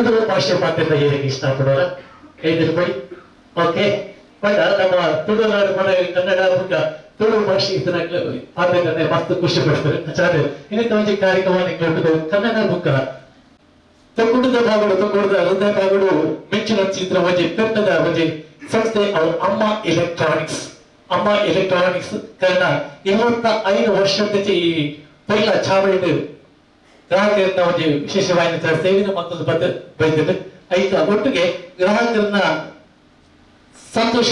ತುಳು ಭಾಷೆ ಪಾತ್ರದ ಹೇಳಕ್ಕೆ ಇಷ್ಟಪಡೋರ 5 ರೂಪಾಯಿ. ಓಕೆ ಬಟ್ ನಮ್ಮ ತುಳುನಾಡು ಮನೆ ಕನ್ನಡ ಬುಕ್ಕ ತುಳು ಭಾಷೆ ಪಾತ್ರೆ ಮಸ್ತ್ ಖುಷಿ ಪಡ್ತಾರೆ ಚಾದ ಇನ್ನಿತ ಒಂಜಿ ಕಾರ್ಯಕ್ರಮ ನಿಂಗೆ ಕನ್ನಡ ಬುಕ್ಕ ತೊಂಗುಡದ ಭಾಗಗಳು ತೊಂಗುಡದ ಹೃದಯ ಭಾಗಗಳು ಮೆಚ್ಚಿನ ಚಿತ್ರ ಒಂಜಿ ಪೆಟ್ಟದ ಒಂಜಿ ಸಂಸ್ಥೆ ಅವ್ರ ಅಮ್ಮ ಎಲೆಕ್ಟ್ರಾನಿಕ್ಸ್ ಕಾರಣ 25 ವರ್ಷದ ಈ ಪೈಲ ಚಾವಡಿ ಗ್ರಾಹಕರನ್ನ ಒಂದು ವಿಶೇಷವಾದ ಸೇವೆನ ಮತ್ತೊಂದು ಬೈದಿದೆ ಐದು ಒಟ್ಟಿಗೆ ಗ್ರಾಹಕರನ್ನ ಸಂತೋಷ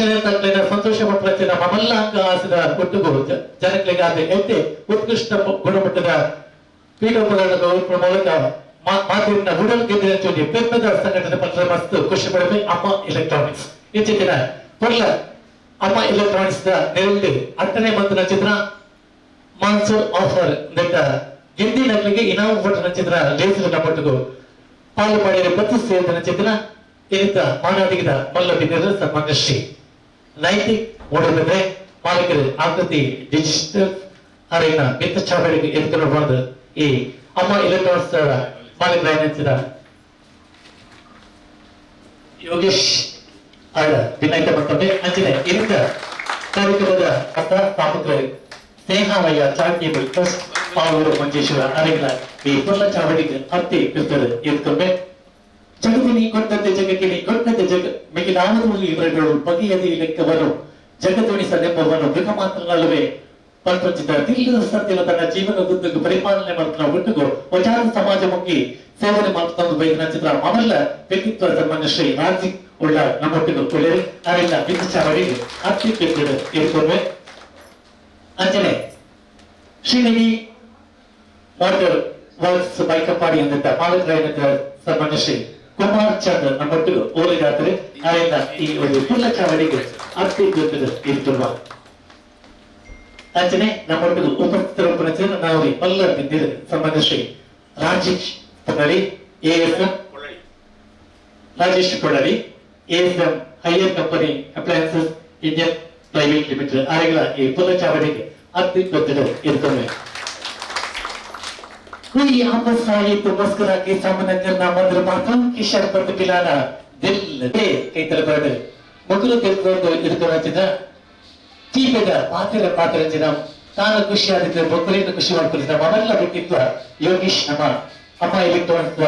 ಪಟ್ಟರೆ ನಮ್ಮೆಲ್ಲ ಅಂಗ ಆಸದ ಒಟ್ಟಿಗೂ ಜನಗಳಿಗೆ ಆದ ಎತ್ತೆ ಉತ್ಕೃಷ್ಟ ಗುಣಮಟ್ಟದ ಪೀಠೋಪಕರಣಗಳ ಮೂಲಕ ಮಾತಿನ ಉಡಲ್ ಗೆದ್ದಿನ ಪೆಪ್ಪದ ಸಂಘಟನೆ ಪತ್ರ ಮಸ್ತ್ ಖುಷಿ ಪಡಬೇಕು. ಅಮ್ಮ ಎಲೆಕ್ಟ್ರಾನಿಕ್ಸ್ ಇತ್ತೀಚಿನ ಪೊಲ್ಲ ಅಮ್ಮ ಎಲೆಕ್ಟ್ರಾನಿಕ್ಸ್ ನೆರಳಿ 8ನೇ ಮಂತ್ನ ಚಿತ್ರ ಮಾನ್ಸೂನ್ ಆಫರ್ ಗೆದ್ದಿ ನಗಲಿಗೆ ಇನಾಮ ಪಟ್ಟಣ ಚಿತ್ರ ಲೇಸಿನ ಪಟ್ಟುಗು ಪಾಲು ಮಾಡಿದ ಪ್ರತಿಷ್ಠೆಯ ಚಿತ್ರ ಏನಿತ ಮಾನವದಿಗಿದ ಮಲ್ಲಬಿದ್ದ ಸನ್ಮಾನ್ಯಶ್ರೀ ನೈತಿಕ್ ಓಡಬೇದ್ರೆ ಮಾಲಕರು ಆಕೃತಿ ಡಿಜಿಟಲ್ ಅರಿನ ಬೆತ್ತ ಚಾವಡಿಗೆ ಎದುರುಬಾರ್ದು ಈ ಅಮ್ಮ ಎಲೆಕ್ಟ್ರಾನಿಕ್ಸ್ ಮಾಲಕರ ನೆಚ್ಚಿದ ಯೋಗೇಶ್ ಆಳ ವಿನಾಯಕ ಮತ್ತೊಮ್ಮೆ ಅಂಚನೆ ಇರಿತ ಕಾರ್ಯಕ್ರಮದ ಸ್ಥಾಪಕರು ಸ್ನೇಹಾವಯ್ಯ ಚಾರಿಟೇಬಲ್ ಟ್ರಸ್ಟ್ ಪಾವೂರು ಮಂಜೇಶ್ವರ ಅರೆಗಳ ಈ ಪೊಲ್ಲ ಚಾವಡಿಗೆ ಹತ್ತಿ ಇರ್ತದೆ ಎದ್ಕೊಂಡೆ ಜಗತ್ತಿನಿ ಕೊಟ್ಟಂತೆ ಜಗತ್ತಿನಿ ಕೊಟ್ಟಂತೆ ಮಿಗಿಲಾದರೂ ಇವರುಗಳು ಬಗೆಯದಿ ಲೆಕ್ಕವನ್ನು ಜಗತ್ತುಣಿಸದೆಂಬವನ್ನು ಮೃಗ ಮಾತ್ರನಲ್ಲವೇ ಪ್ರಪಂಚದ ತಿಲ್ಲಿದ ಸತ್ಯದ ತನ್ನ ಜೀವನದುದ್ದಕ್ಕೂ ಪರಿಪಾಲನೆ ಮಾಡ್ತಾ ಒಟ್ಟಿಗೂ ವಜಾರ ಸಮಾಜಮುಖಿ ಸೇವನೆ ಮಾಡ್ತಾ ಬೈದಿನ ಚಿತ್ರ ಮನೆಲ್ಲ ವ್ಯಕ್ತಿತ್ವ ಸನ್ಮಾನ್ಯ ಶ್ರೀ ರಾಜಿ ಉಳ್ಳ ನಮ್ಮೊಟ್ಟಿಗೂ ಒಳ್ಳೆಯದು ಅರೆಲ್ಲ ಬಿಂದು ಚಾವಡಿಗೆ ಹತ್ತಿ ಇರ್ತದೆ ಎದ್ಕೊಂಡ್ರೆ ಅಂಚನೆ ಶ್ರೀನಿಧಿ ವಾಟರ್ ವರ್ಕ್ಸ್ ಬೈಕಪ್ಪಾಡಿ ಅಂತ ಮಾಲಕರ ಸನ್ಮಾನ್ಯ ಶ್ರೀ ಕುಮಾರ್ ಚಂದ್ರ ನಮ್ಮೊಟ್ಟಿಗೂ ಓಲಿದಾದರೆ ಅದರಿಂದ ಈ ಒಂದು ಪುಲ್ಲ ಚಾವಡಿಗೆ ಅರ್ತಿ ಇರ್ತುವ ಅಂಚನೆ ನಮ್ಮೊಟ್ಟಿಗೂ ಉಪಸ್ಥಿತರ ನಾವು ಮಲ್ಲ ಬಿದ್ದಿರ ಸನ್ಮಾನ್ಯ Shri Rajesh Polali Rajesh Polali ASM Haier company appliances Indian private limited ಆರೆಗಳ ಈ ಪುಲ್ಲ ಚಾವಡಿಗೆ ಅರ್ತಿ ಇರ್ತವೆ. कोई आपस आई तो मस्करा के सामने करना मधुर बातों की शरबत पिलाना दिल दे कई तरह बर्ड मगुल दिल को इरकरा चिदा चीपेदा पात्र चिदा तान खुशी आदित्य बकरी तो खुशी ಮಾಡ್ಕೊಳ್ತಾ ಮನೆಲ್ಲ ಬಿಟ್ಟಿತ್ತು ಯೋಗೀಶ್ ನಮ್ಮ ಅಮ್ಮ ಎಲೆಕ್ಟ್ರಾನಿಕ್ಸ್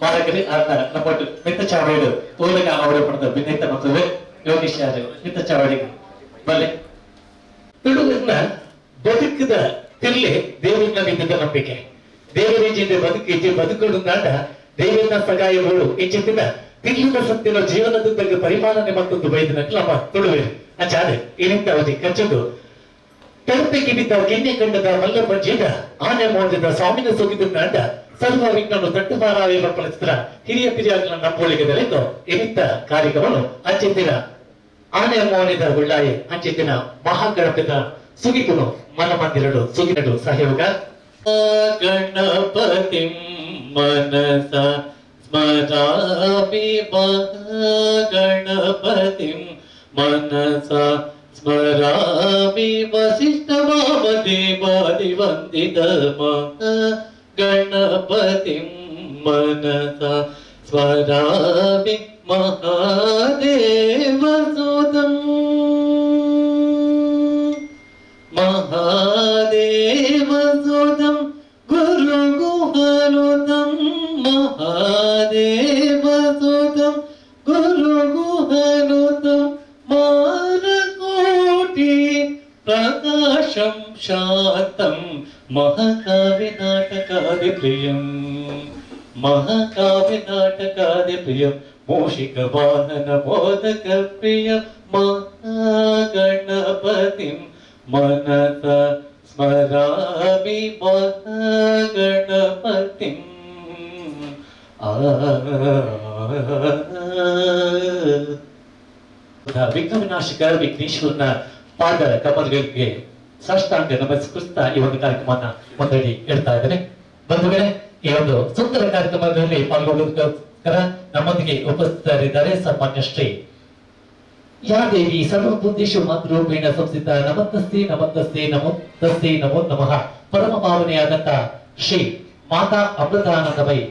ಮಾಲಕರಿ ಆತ ನಮ್ಮೊಟ್ಟು ಮಿತ್ತ ಚಾವಡಿ ಓಲಗ ಅವರ ಪಡೆದ ವಿನೈತ ಮಕ್ಕಳು ಯೋಗೀಶ್ ಯಾರು ಮಿತ್ತ ಚಾವಡಿ ಬಲೆ ತುಳುವಿನ ಬದುಕದ ತಿರ್ಲೆ ದೇವರನ್ನ ಬಿದ್ದ ನಂಬಿಕೆ ದೇವರೀಜಿಯಿಂದ ಬದುಕುಡು ನಾಡ ದೇವರ ಸಗಾಯಗಳು ಹೆಚ್ಚಿನ ತಿರುಗಿದ ಸತ್ಯದ ಜೀವನದುದ್ದಕ್ಕೆ ಪರಿಪಾಲನೆ ಮತ್ತೊಂದು ಬೈದಿನಕ್ಕೆ ನಮ್ಮ ತುಳುವೆ ಅಚಾದೆ ಏನಿಂತ ಅವಧಿ ಕಚ್ಚದು ತರುಪೆಗೆ ಬಿದ್ದ ಗೆನ್ನೆ ಕಂಡದ ಮಲ್ಲ ಬಂಜಿದ ಆನೆ ಮೋಜದ ಸ್ವಾಮಿನ ಸೊಗಿದ ನಾಡ ಸರ್ವ ವಿಜ್ಞಾನ ತಟ್ಟುಮಾರಾವೆ ಚಿತ್ರ ಹಿರಿಯ ಪಿರಿಯಾಗ್ಲ ನಮ್ಮೊಳಿಗೆ ದಲೆಂದು ಏನಿಂತ ಕಾರ್ಯಕ್ರಮವನ್ನು ಅಂಚಿತ್ತಿನ ಆನೆ ಮೋನಿದ ಉಳ್ಳಾಯೆ ಅಂಚಿತ್ತಿನ ಮಹಾಗಣಪದ ಸುಗಿತುನು ಮನ ಮಂದಿರಡು ಸುಗಿನಡು ಸಹಯೋಗ ಗಣಪತಿ ಮನಸ ಸ್ಮರಾಮಿ ಗಣಪತಿ ಮನಸ ಸ್ಮರಾಮಿ ವಸಿಷ್ಠ ವಾಮದೇವಾದಿ ವಂದಿತ ಗಣಪತಿ ಮನಸ ಸ್ಮರಾಮಿ ಮಹಾದೇವ ಸುತಂ ಮಹಾದೇವ ಸುತಂ ಗುರು ಗುಹನುತಂ ಮಹಾದೇವ ಸುತಂ ಗುರು ಗುಹನುತಂ ಮಾನಕೋಟಿ ಪ್ರಕಾಶಂ ಶಾಂತಂ ಮಹಾಕಾವ್ಯ ನಾಟಕಾದಿ ಪ್ರಿಯಂ ಮಹಾಕಾವ್ಯ ನಾಟಕಾದಿ ಪ್ರಿಯಂ ಮೂಷಿಕ ವಾಹನ ಮೋದಕ ಪ್ರಿಯ ಮಹಾಗಣಪತಿಂ ಮನಸ ಸ್ಮರಾಮಿ ಮಹಾಗಣಪತಿಂ ವಿಘ್ನ ವಿನಾಶಕ ವಿಘ್ನೇಶ್ವರನ ಪಾದ ಕಮಲಗಳಿಗೆ ಸಾಷ್ಟಾಂಗ ನಮಸ್ಕರಿಸ್ತಾ ಈ ಒಂದು ಕಾರ್ಯಕ್ರಮನ ಮುಂದಡಿ ಇಡ್ತಾ ಇದ್ದೇನೆ. ಬಂಧುಗಳೇ, ಈ ಒಂದು ಸುಂದರ ಕಾರ್ಯಕ್ರಮದಲ್ಲಿ ಪಾಲ್ಗೊಳ್ಳುವುದಕ್ಕೋಸ್ಕರ ನಮ್ಮೊಂದಿಗೆ ಉಪಸ್ಥಿತರಿದ್ದಾರೆ ಸನ್ಮಾನ್ಯ ಶ್ರೀ ಯಾ ದೇವಿ ಸರ್ವಭೂತೇಷು ಮಾತೃರೂಪೇಣ ಸಂಸ್ಥಿತ ನಮಸ್ತಸ್ತೆ ನಮಸ್ತಸ್ತೆ ನಮಸ್ತಸ್ತೆ ನಮೋ ನಮಃ ಪರಮ ಪಾವನೆಯಾದಂತ ಶ್ರೀ ಮಾತಾ ಅಮೃತಾನಂದಮಯಿ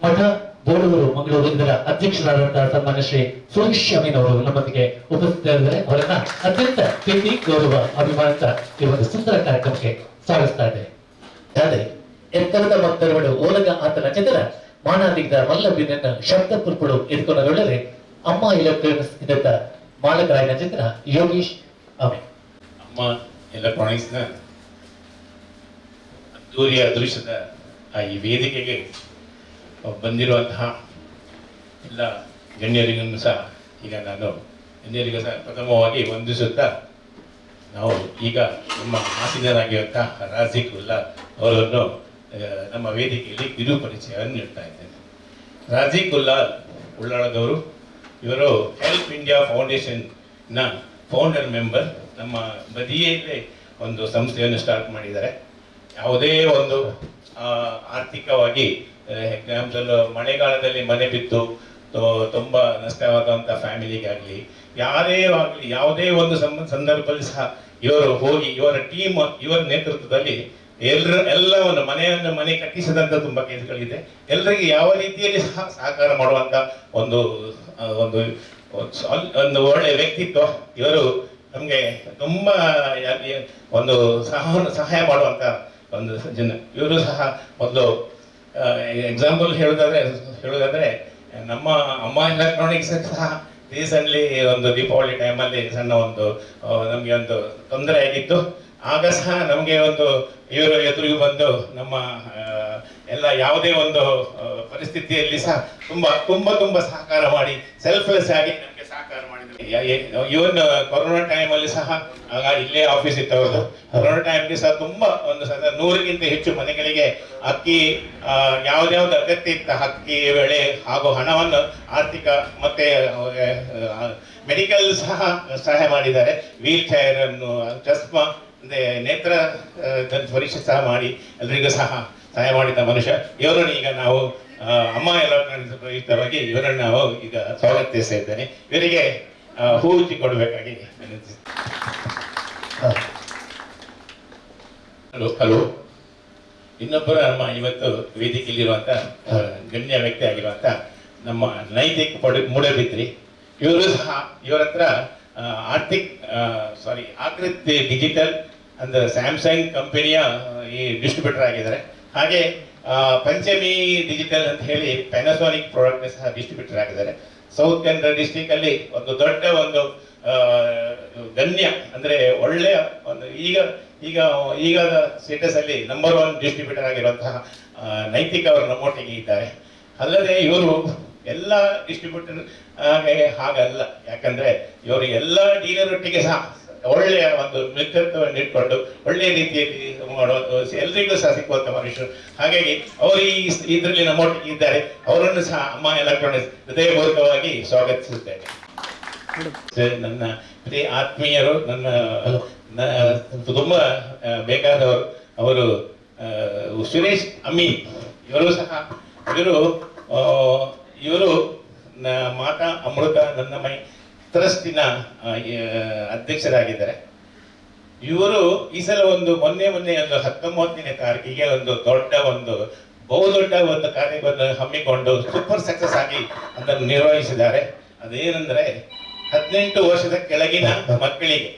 ಮಠ ಬೋಡೂರು ಮಂಗಳೂರು ಇದರ ಅಧ್ಯಕ್ಷರಾದಂತಹ ಸನ್ಮಾನ್ಯ ಶ್ರೀ ಸುರೇಶ್ ಅಮೀನ್ ಅವರು ನಮ್ಮೊಂದಿಗೆ ಉಪಸ್ಥಿತರಿದ್ದಾರೆ. ಅವರನ್ನ ಅತ್ಯಂತ ಪ್ರೀತಿ ಗೌರವ ಅಭಿಮಾನದ ಈ ಒಂದು ಸುಂದರ ಕಾರ್ಯಕ್ರಮಕ್ಕೆ ಸ್ವಾಗತಿಸ್ತಾ ಇದೆ. ಆದರೆ ಎತ್ತರದ ಮತ್ತರವಳು ಓಲಗ ಆತನ ಚಂದ್ರ ಮಾನಾದಿಗದ ಮಲ್ಲಬಿನ ಶಬ್ದ ಪುರ್ಪುಡು ಎದುಕೊಂಡೊಳ್ಳರೆ ಅಮ್ಮ ಎಲೆಕ್ಟ್ರಾನಿಕ್ಸ್ ಇದರ ಮಾಲಕರಾಯನ ಚಿತ್ರ ಯೋಗೀಶ್ ಅಮೀನ್. ಅಮ್ಮ ಎಲೆಕ್ಟ್ರಾನಿಕ್ಸ್ನ ಅದ್ದೂರಿಯ ಅದೃಶ್ಯದ ಈ ವೇದಿಕೆಗೆ ಬಂದಿರುವಂತಹ ಎಲ್ಲ ಗಣ್ಯರಿಗೂ ಸಹ ಈಗ ನಾನು ಗಣ್ಯರಿಗೂ ಸಹ ಪ್ರಥಮವಾಗಿ ವಂದಿಸುತ್ತಾ ನಾವು ಈಗ ನಮ್ಮ ಆಸೀನರಾಗಿರುವಂತಹ ರಾಜಿಕ್ ಉಲ್ಲಾ ಅವರನ್ನು ನಮ್ಮ ವೇದಿಕೆಯಲ್ಲಿ ಕಿರು ಪರಿಚಯವನ್ನು ನೀಡ್ತಾ ಇದ್ದೇನೆ. ರಾಜಿಕ್ ಉಳ್ಳಾಳದವರು ಇವರು ಹೆಲ್ಪ್ ಇಂಡಿಯಾ ಫೌಂಡೇಶನ್ನ ಫೌಂಡರ್ ಮೆಂಬರ್. ನಮ್ಮ ಬದಿಯಲ್ಲೇ ಒಂದು ಸಂಸ್ಥೆಯನ್ನು ಸ್ಟಾರ್ಟ್ ಮಾಡಿದ್ದಾರೆ. ಯಾವುದೇ ಒಂದು ಆರ್ಥಿಕವಾಗಿ ಎಕ್ಸಾಂಪಲ್ ಮಳೆಗಾಲದಲ್ಲಿ ಮನೆ ಬಿದ್ದು ತುಂಬ ನಷ್ಟವಾದಂಥ ಫ್ಯಾಮಿಲಿಗಾಗಲಿ ಯಾರೇ ಆಗಲಿ ಯಾವುದೇ ಒಂದು ಸಂದರ್ಭದಲ್ಲಿ ಸಹ ಇವರು ಹೋಗಿ ಇವರ ಟೀಮ್ ಇವರ ನೇತೃತ್ವದಲ್ಲಿ ಎಲ್ಲವನ್ನು ಮನೆ ಕಟ್ಟಿಸಿದಂಥ ತುಂಬ ಕೇಸ್ಗಳಿದೆ. ಎಲ್ಲರಿಗೆ ಯಾವ ರೀತಿಯಲ್ಲಿ ಸಹ ಸಹಕಾರ ಮಾಡುವಂಥ ಒಂದು ಒಂದು ಒಂದು ಒಳ್ಳೆಯ ವ್ಯಕ್ತಿತ್ವ ಇವರು. ನಮಗೆ ತುಂಬ ಒಂದು ಸಹಾಯ ಮಾಡುವಂಥ ಒಂದು ಜನ ಇವರು ಸಹ. ಒಂದು ಎಕ್ಸಾಂಪಲ್ ಹೇಳೋದಾದ್ರೆ ನಮ್ಮ ಅಮ್ಮ ಎಲೆಕ್ಟ್ರಾನಿಕ್ಸ್ ಸಹ ರೀಸೆಂಟ್ಲಿ ಒಂದು ದೀಪಾವಳಿ ಟೈಮಲ್ಲಿ ಸಣ್ಣ ಒಂದು ನಮಗೆ ಒಂದು ತೊಂದರೆ ಆಗಿತ್ತು. ಆಗ ಸಹ ನಮಗೆ ಒಂದು ಇವರು ಎದುರಿಗೆ ಬಂದು ನಮ್ಮ ಎಲ್ಲ ಯಾವುದೇ ಒಂದು ಪರಿಸ್ಥಿತಿಯಲ್ಲಿ ಸಹ ತುಂಬ ಸಹಕಾರ ಮಾಡಿ ಸೆಲ್ಫ್ಲೆಸ್ ಆಗಿ ನಮಗೆ ಸಹಕಾರ ಮಾಡಿದ್ರು. ಇವನ್ ಕೊರೋನಾ ಟೈಮಲ್ಲಿ ಸಹ ಇಲ್ಲೇ ಆಫೀಸ್ ಇತ್ತು ಅವ್ರದ್ದು. ಕೊರೋನಾ ಟೈಮ್ಗೆ ಸಹ ತುಂಬ ಒಂದು 100ಕ್ಕಿಂತ ಹೆಚ್ಚು ಮನೆಗಳಿಗೆ ಅಕ್ಕಿ ಯಾವ್ದ್ಯಾವ್ದು ಅಗತ್ಯ ಇತ್ತ ಅಕ್ಕಿ ಬೆಳೆ ಹಾಗೂ ಹಣವನ್ನು ಆರ್ಥಿಕ ಮತ್ತೆ ಮೆಡಿಕಲ್ ಸಹ ಸಹಾಯ ಮಾಡಿದ್ದಾರೆ. ವೀಲ್ ಚೇರ್ ಅನ್ನು ಚಸ್ಮಾ ಅಂದ್ರೆ ನೇತ್ರ ಪರೀಕ್ಷೆ ಸಹ ಮಾಡಿ ಎಲ್ರಿಗೂ ಸಹ ಸಹಾಯ ಮಾಡಿದ ಮನುಷ್ಯ ಇವರನ್ನು ಈಗ ನಾವು ಅಮ್ಮ ಎಲೆಕ್ಟ್ರಾನಿಕ್ಸ್ ಪ್ರಯುಕ್ತವಾಗಿ ಇವರನ್ನು ನಾವು ಈಗ ಸ್ವಾಗತಿಸ್ತಾ ಇದ್ದೇನೆ. ಇವರಿಗೆ ಹೂಚಿ ಕೊಡಬೇಕಾಗಿ ಹಲೋ. ಇನ್ನೊಬ್ಬರ ನಮ್ಮ ಇವತ್ತು ವೇದಿಕೆಯಲ್ಲಿರುವಂತ ಗಣ್ಯ ವ್ಯಕ್ತಿ ಆಗಿರುವಂತ ನಮ್ಮ ನೈತಿಕ್ ಮೂಡಬಿದ್ರಿ ಇವರು ಸಹ ಇವರ ಹತ್ರ ಆಕೃತ್ ಡಿಜಿಟಲ್ ಅಂದ್ರೆ ಸ್ಯಾಮ್ಸಂಗ್ ಕಂಪನಿಯ ಈ ಡಿಸ್ಟ್ರಿಬ್ಯೂಟರ್ ಆಗಿದ್ದಾರೆ. ಹಾಗೆ ಪಂಚಮಿ ಡಿಜಿಟಲ್ ಅಂತ ಹೇಳಿ ಪ್ಯಾನಾಸೋನಿಕ್ ಪ್ರಾಡಕ್ಟ್ ಸಹ ಡಿಸ್ಟ್ರಿಬ್ಯೂಟರ್ ಆಗಿದ್ದಾರೆ. ಸೌತ್ ಕನ್ನಡ ಡಿಸ್ಟ್ರಿಕ್ಟ್ ಅಲ್ಲಿ ಒಂದು ದೊಡ್ಡ ಒಂದು ಗಣ್ಯ ಅಂದ್ರೆ ಒಳ್ಳೆಯ ಒಂದು ಈಗ ಸ್ಟೇಟಸ್ ಅಲ್ಲಿ ನಂಬರ್ 1 ಡಿಸ್ಟ್ರಿಬ್ಯೂಟರ್ ಆಗಿರುವಂತಹ ನೈತಿಕ್ ಅವರು ನಮ್ಮೊಟ್ಟಿಗೆ ಇದ್ದಾರೆ. ಅಲ್ಲದೆ ಇವರು ಎಲ್ಲ ಡಿಸ್ಟ್ರಿಬ್ಯೂಟರ್ ಹಾಗಲ್ಲ, ಯಾಕಂದ್ರೆ ಇವರು ಎಲ್ಲ ಡೀಲರ್ ಒಟ್ಟಿಗೆ ಸಹ ಒಳ್ಳೆಯ ಒಂದು ಮಿತ್ರತ್ವವನ್ನು ಇಟ್ಕೊಂಡು ಒಳ್ಳೆಯ ರೀತಿಯಲ್ಲಿ ಮಾಡುವ ಎಲ್ರಿಗೂ ಸಹ ಸಿಕ್ಕುವಂತ ಮನುಷ್ಯರು. ಹಾಗಾಗಿ ಅವರು ಇದರಲ್ಲಿ ನಮ್ಮೊಟ್ಟಿಗೆ ಇದ್ದಾರೆ. ಅವರನ್ನು ಸಹ ಅಮ್ಮ ಎಲೆಕ್ಟ್ರಾನಿಕ್ಸ್ ಹೃದಯಪೂರ್ವಕವಾಗಿ ಸ್ವಾಗತಿಸುತ್ತೇನೆ. ನನ್ನ ಪ್ರಿಯ ಆತ್ಮೀಯರು, ನನ್ನ ತುಂಬಾ ಬೇಕಾದವರು, ಅವರು ಸುರೇಶ್ ಅಮೀನ್ ಇವರು ಸಹ ಇವರು ಮಾತಾ ಅಮೃತ ನನ್ನ ಮೈ ಟ್ರಸ್ಟಿನ ಅಧ್ಯಕ್ಷರಾಗಿದ್ದಾರೆ. ಇವರು ಈ ಸಲ ಒಂದು ಮೊನ್ನೆ ಒಂದು 19ನೇ ತಾರೀಕಿಗೆ ಒಂದು ಬಹುದೊಡ್ಡ ಒಂದು ಕಾರ್ಯವನ್ನು ಹಮ್ಮಿಕೊಂಡು ಸೂಪರ್ ಸಕ್ಸಸ್ ಆಗಿ ಅದನ್ನು ನಿರ್ವಹಿಸಿದ್ದಾರೆ. ಅದೇನೆಂದ್ರೆ 18 ವರ್ಷದ ಕೆಳಗಿನ ಮಕ್ಕಳಿಗೆ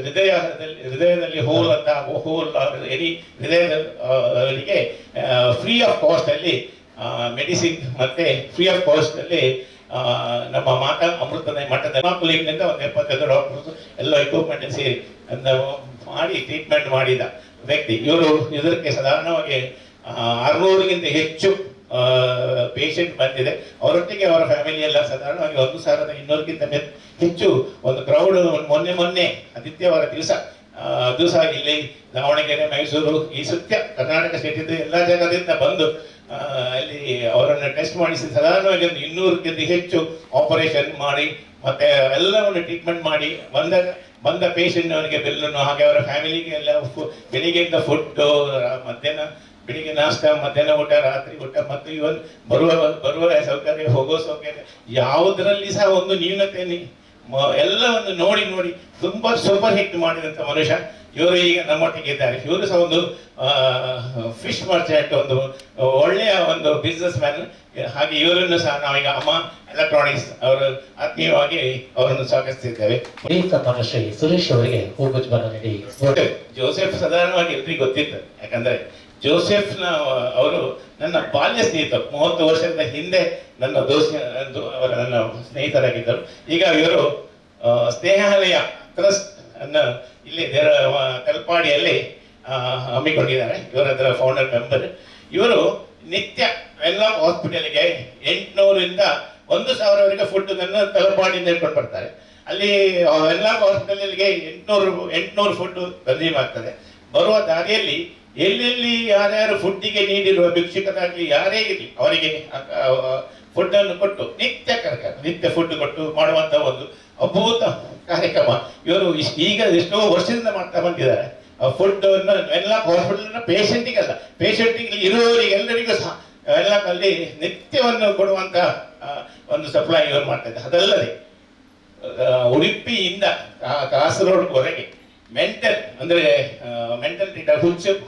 ಹೃದಯದಲ್ಲಿ ಹೃದಯದವರಿಗೆ ಫ್ರೀ ಆಫ್ ಕಾಸ್ಟ್ ಅಲ್ಲಿ ಮೆಡಿಸಿನ್ ಮತ್ತೆ ಫ್ರೀ ಆಫ್ ಕಾಸ್ಟ್ ಅಲ್ಲಿ ನಮ್ಮ ಮಾತಾ ಅಮೃತದ ಮಠದ ಕ್ಲಿನಿಕ್ನಿಂದ ಒಂದು 75 ಡಾಕ್ಟರ್ಸ್ ಎಲ್ಲ ಎಕ್ವಿಪ್ಮೆಂಟ್ ಸೇರಿ ಮಾಡಿ ಟ್ರೀಟ್ಮೆಂಟ್ ಮಾಡಿದ ವ್ಯಕ್ತಿ ಇವರು. ಇದಕ್ಕೆ ಸಾಧಾರಣವಾಗಿ 600ಗಿಂತ ಹೆಚ್ಚು ಪೇಷಂಟ್ ಬಂದಿದೆ. ಅವರೊಟ್ಟಿಗೆ ಅವರ ಫ್ಯಾಮಿಲಿ ಎಲ್ಲ ಸಾಧಾರಣವಾಗಿ 1200ಕ್ಕಿಂತ ಹೆಚ್ಚು ಒಂದು ಕ್ರೌಡ್ ಮೊನ್ನೆ ಆದಿತ್ಯವಾರ ದಿವಸ ಇಲ್ಲಿ ದಾವಣಗೆರೆ, ಮೈಸೂರು, ಈ ಸುತ್ತ ಕರ್ನಾಟಕ ಸ್ಟೇಟ್ ಎಲ್ಲ ಜಾಗದಿಂದ ಬಂದು ಅಲ್ಲಿ ಅವರನ್ನು ಟೆಸ್ಟ್ ಮಾಡಿಸಿ ಸಾಧಾರಣವಾಗಿ ಒಂದು 200ಕ್ಕಿಂತ ಹೆಚ್ಚು ಆಪರೇಷನ್ ಮಾಡಿ ಮತ್ತೆ ಎಲ್ಲವನ್ನು ಟ್ರೀಟ್ಮೆಂಟ್ ಮಾಡಿ ಬಂದ ಪೇಷಂಟ್ ಅವರಿಗೆ ಬಿಲ್ಲನ್ನು ಹಾಗೆ ಅವರ ಫ್ಯಾಮಿಲಿಗೆ ಎಲ್ಲ ಬೆಳಿಗ್ಗೆಯಿಂದ ಫುಡ್, ಮಧ್ಯಾಹ್ನ ಬೆಳಿಗ್ಗೆ ನಾಷ್ಟ, ಮಧ್ಯಾಹ್ನ ಊಟ, ರಾತ್ರಿ ಊಟ ಮತ್ತು ಇವನ್ ಬರುವ ಸೌಕರ್ಯ, ಹೋಗೋ ಸೌಕರ್ಯ ಯಾವುದರಲ್ಲಿ ಸಹ ಒಂದು ನ್ಯೂನತೆ ಎಲ್ಲವನ್ನು ನೋಡಿ ತುಂಬಾ ಸೂಪರ್ ಹಿಟ್ ಮಾಡಿದಂತ ಮನುಷ್ಯ. ಇವರು ಈಗ ನಮ್ಮೊಟ್ಟಿಗೆ ಇದ್ದಾರೆ. ಇವರು ಸಹ ಒಂದು ಫಿಶ್ ಮರ್ಚೆಂಟ್, ಒಂದು ಒಳ್ಳೆಯ ಒಂದು ಬಿಸ್ನೆಸ್ ಮ್ಯಾನ್. ಹಾಗೆ ಇವರನ್ನು ಸಹ ನಾವೀಗ ಅಮ್ಮ ಎಲೆಕ್ಟ್ರಾನಿಕ್ಸ್ ಅವರು ಆತ್ಮೀಯವಾಗಿ ಅವರನ್ನು ಸ್ವಾಗತಿಸಿದ್ದೇವೆ. ಶ್ರೀ ಸುರೇಶ್ ಅವರಿಗೆ ಹೂಗುಚ್ಛವನ್ನು ನೀಡಿ. ಜೋಸೆಫ್ ಸಾಧಾರಣವಾಗಿ ಎಲ್ರಿಗೂ ಗೊತ್ತಿತ್ತು, ಯಾಕಂದ್ರೆ ಜೋಸೆಫ್ನ ಅವರು ನನ್ನ ಬಾಲ್ಯ ಸ್ನೇಹಿತರು. 30 ವರ್ಷದ ಹಿಂದೆ ನನ್ನ ನನ್ನ ಸ್ನೇಹಿತರಾಗಿದ್ದರು. ಈಗ ಇವರು ಸ್ನೇಹಾಲಯ ಟ್ರಸ್ಟ್ ಅನ್ನು ಇಲ್ಲಿ ತಲಪಾಡಿಯಲ್ಲಿ ಹಮ್ಮಿಕೊಂಡಿದ್ದಾರೆ. ಇವರು ಅದರ ಫೌಂಡರ್ ಮೆಂಬರ್. ಇವರು ನಿತ್ಯ ಎಲ್ಲ ಹಾಸ್ಪಿಟಲ್ಗೆ 800ರಿಂದ 1000ವರೆಗೆ ಫುಡ್ ಅನ್ನು ತಲಪಾಡಿಯಿಂದ ಹಿಡ್ಕೊಂಡು ಬರ್ತಾರೆ. ಅಲ್ಲಿ ಎಲ್ಲ ಹಾಸ್ಪಿಟಲ್ಗೆ 800 ಫುಡ್ ಕನ್ಸ್ಯೂಮ್ ಆಗ್ತದೆ. ಬರುವ ದಾರಿಯಲ್ಲಿ ಎಲ್ಲೆಲ್ಲಿ ಯಾರ್ಯಾರು ಫುಡ್ಡಿಗೆ ನೀಡಿರುವ ಭಿಕ್ಷುಕರಾಗಲಿ ಯಾರೇ ಇರಲಿ ಅವರಿಗೆ ಫುಡ್ ಅನ್ನು ಕೊಟ್ಟು ನಿತ್ಯ ಫುಡ್ ಕೊಟ್ಟು ಮಾಡುವಂತ ಒಂದು ಅದ್ಭುತ ಕಾರ್ಯಕ್ರಮ ಇವರು ಈಗ ಎಷ್ಟೋ ವರ್ಷದಿಂದ ಮಾಡ್ತಾ ಬಂದಿದ್ದಾರೆ. ಫುಡ್ ಅನ್ನು ಎಲ್ಲ ಹಾಸ್ಪಿಟಲ್ ಪೇಷಂಟಿಗೆ ಇರುವವರಿಗೆ ಎಲ್ಲರಿಗೂ ಸಹ ಎಲ್ಲ ಅಲ್ಲಿ ನಿತ್ಯವನ್ನು ಕೊಡುವಂತ ಒಂದು ಸಪ್ಲೈ ಇವರು ಮಾಡ್ತಾ ಇದ್ದಾರೆ. ಅದಲ್ಲದೆ ಉಡುಪಿಯಿಂದ ಕಾಸರಗೋಡುವರೆಗೆ ಮೆಂಟಲ್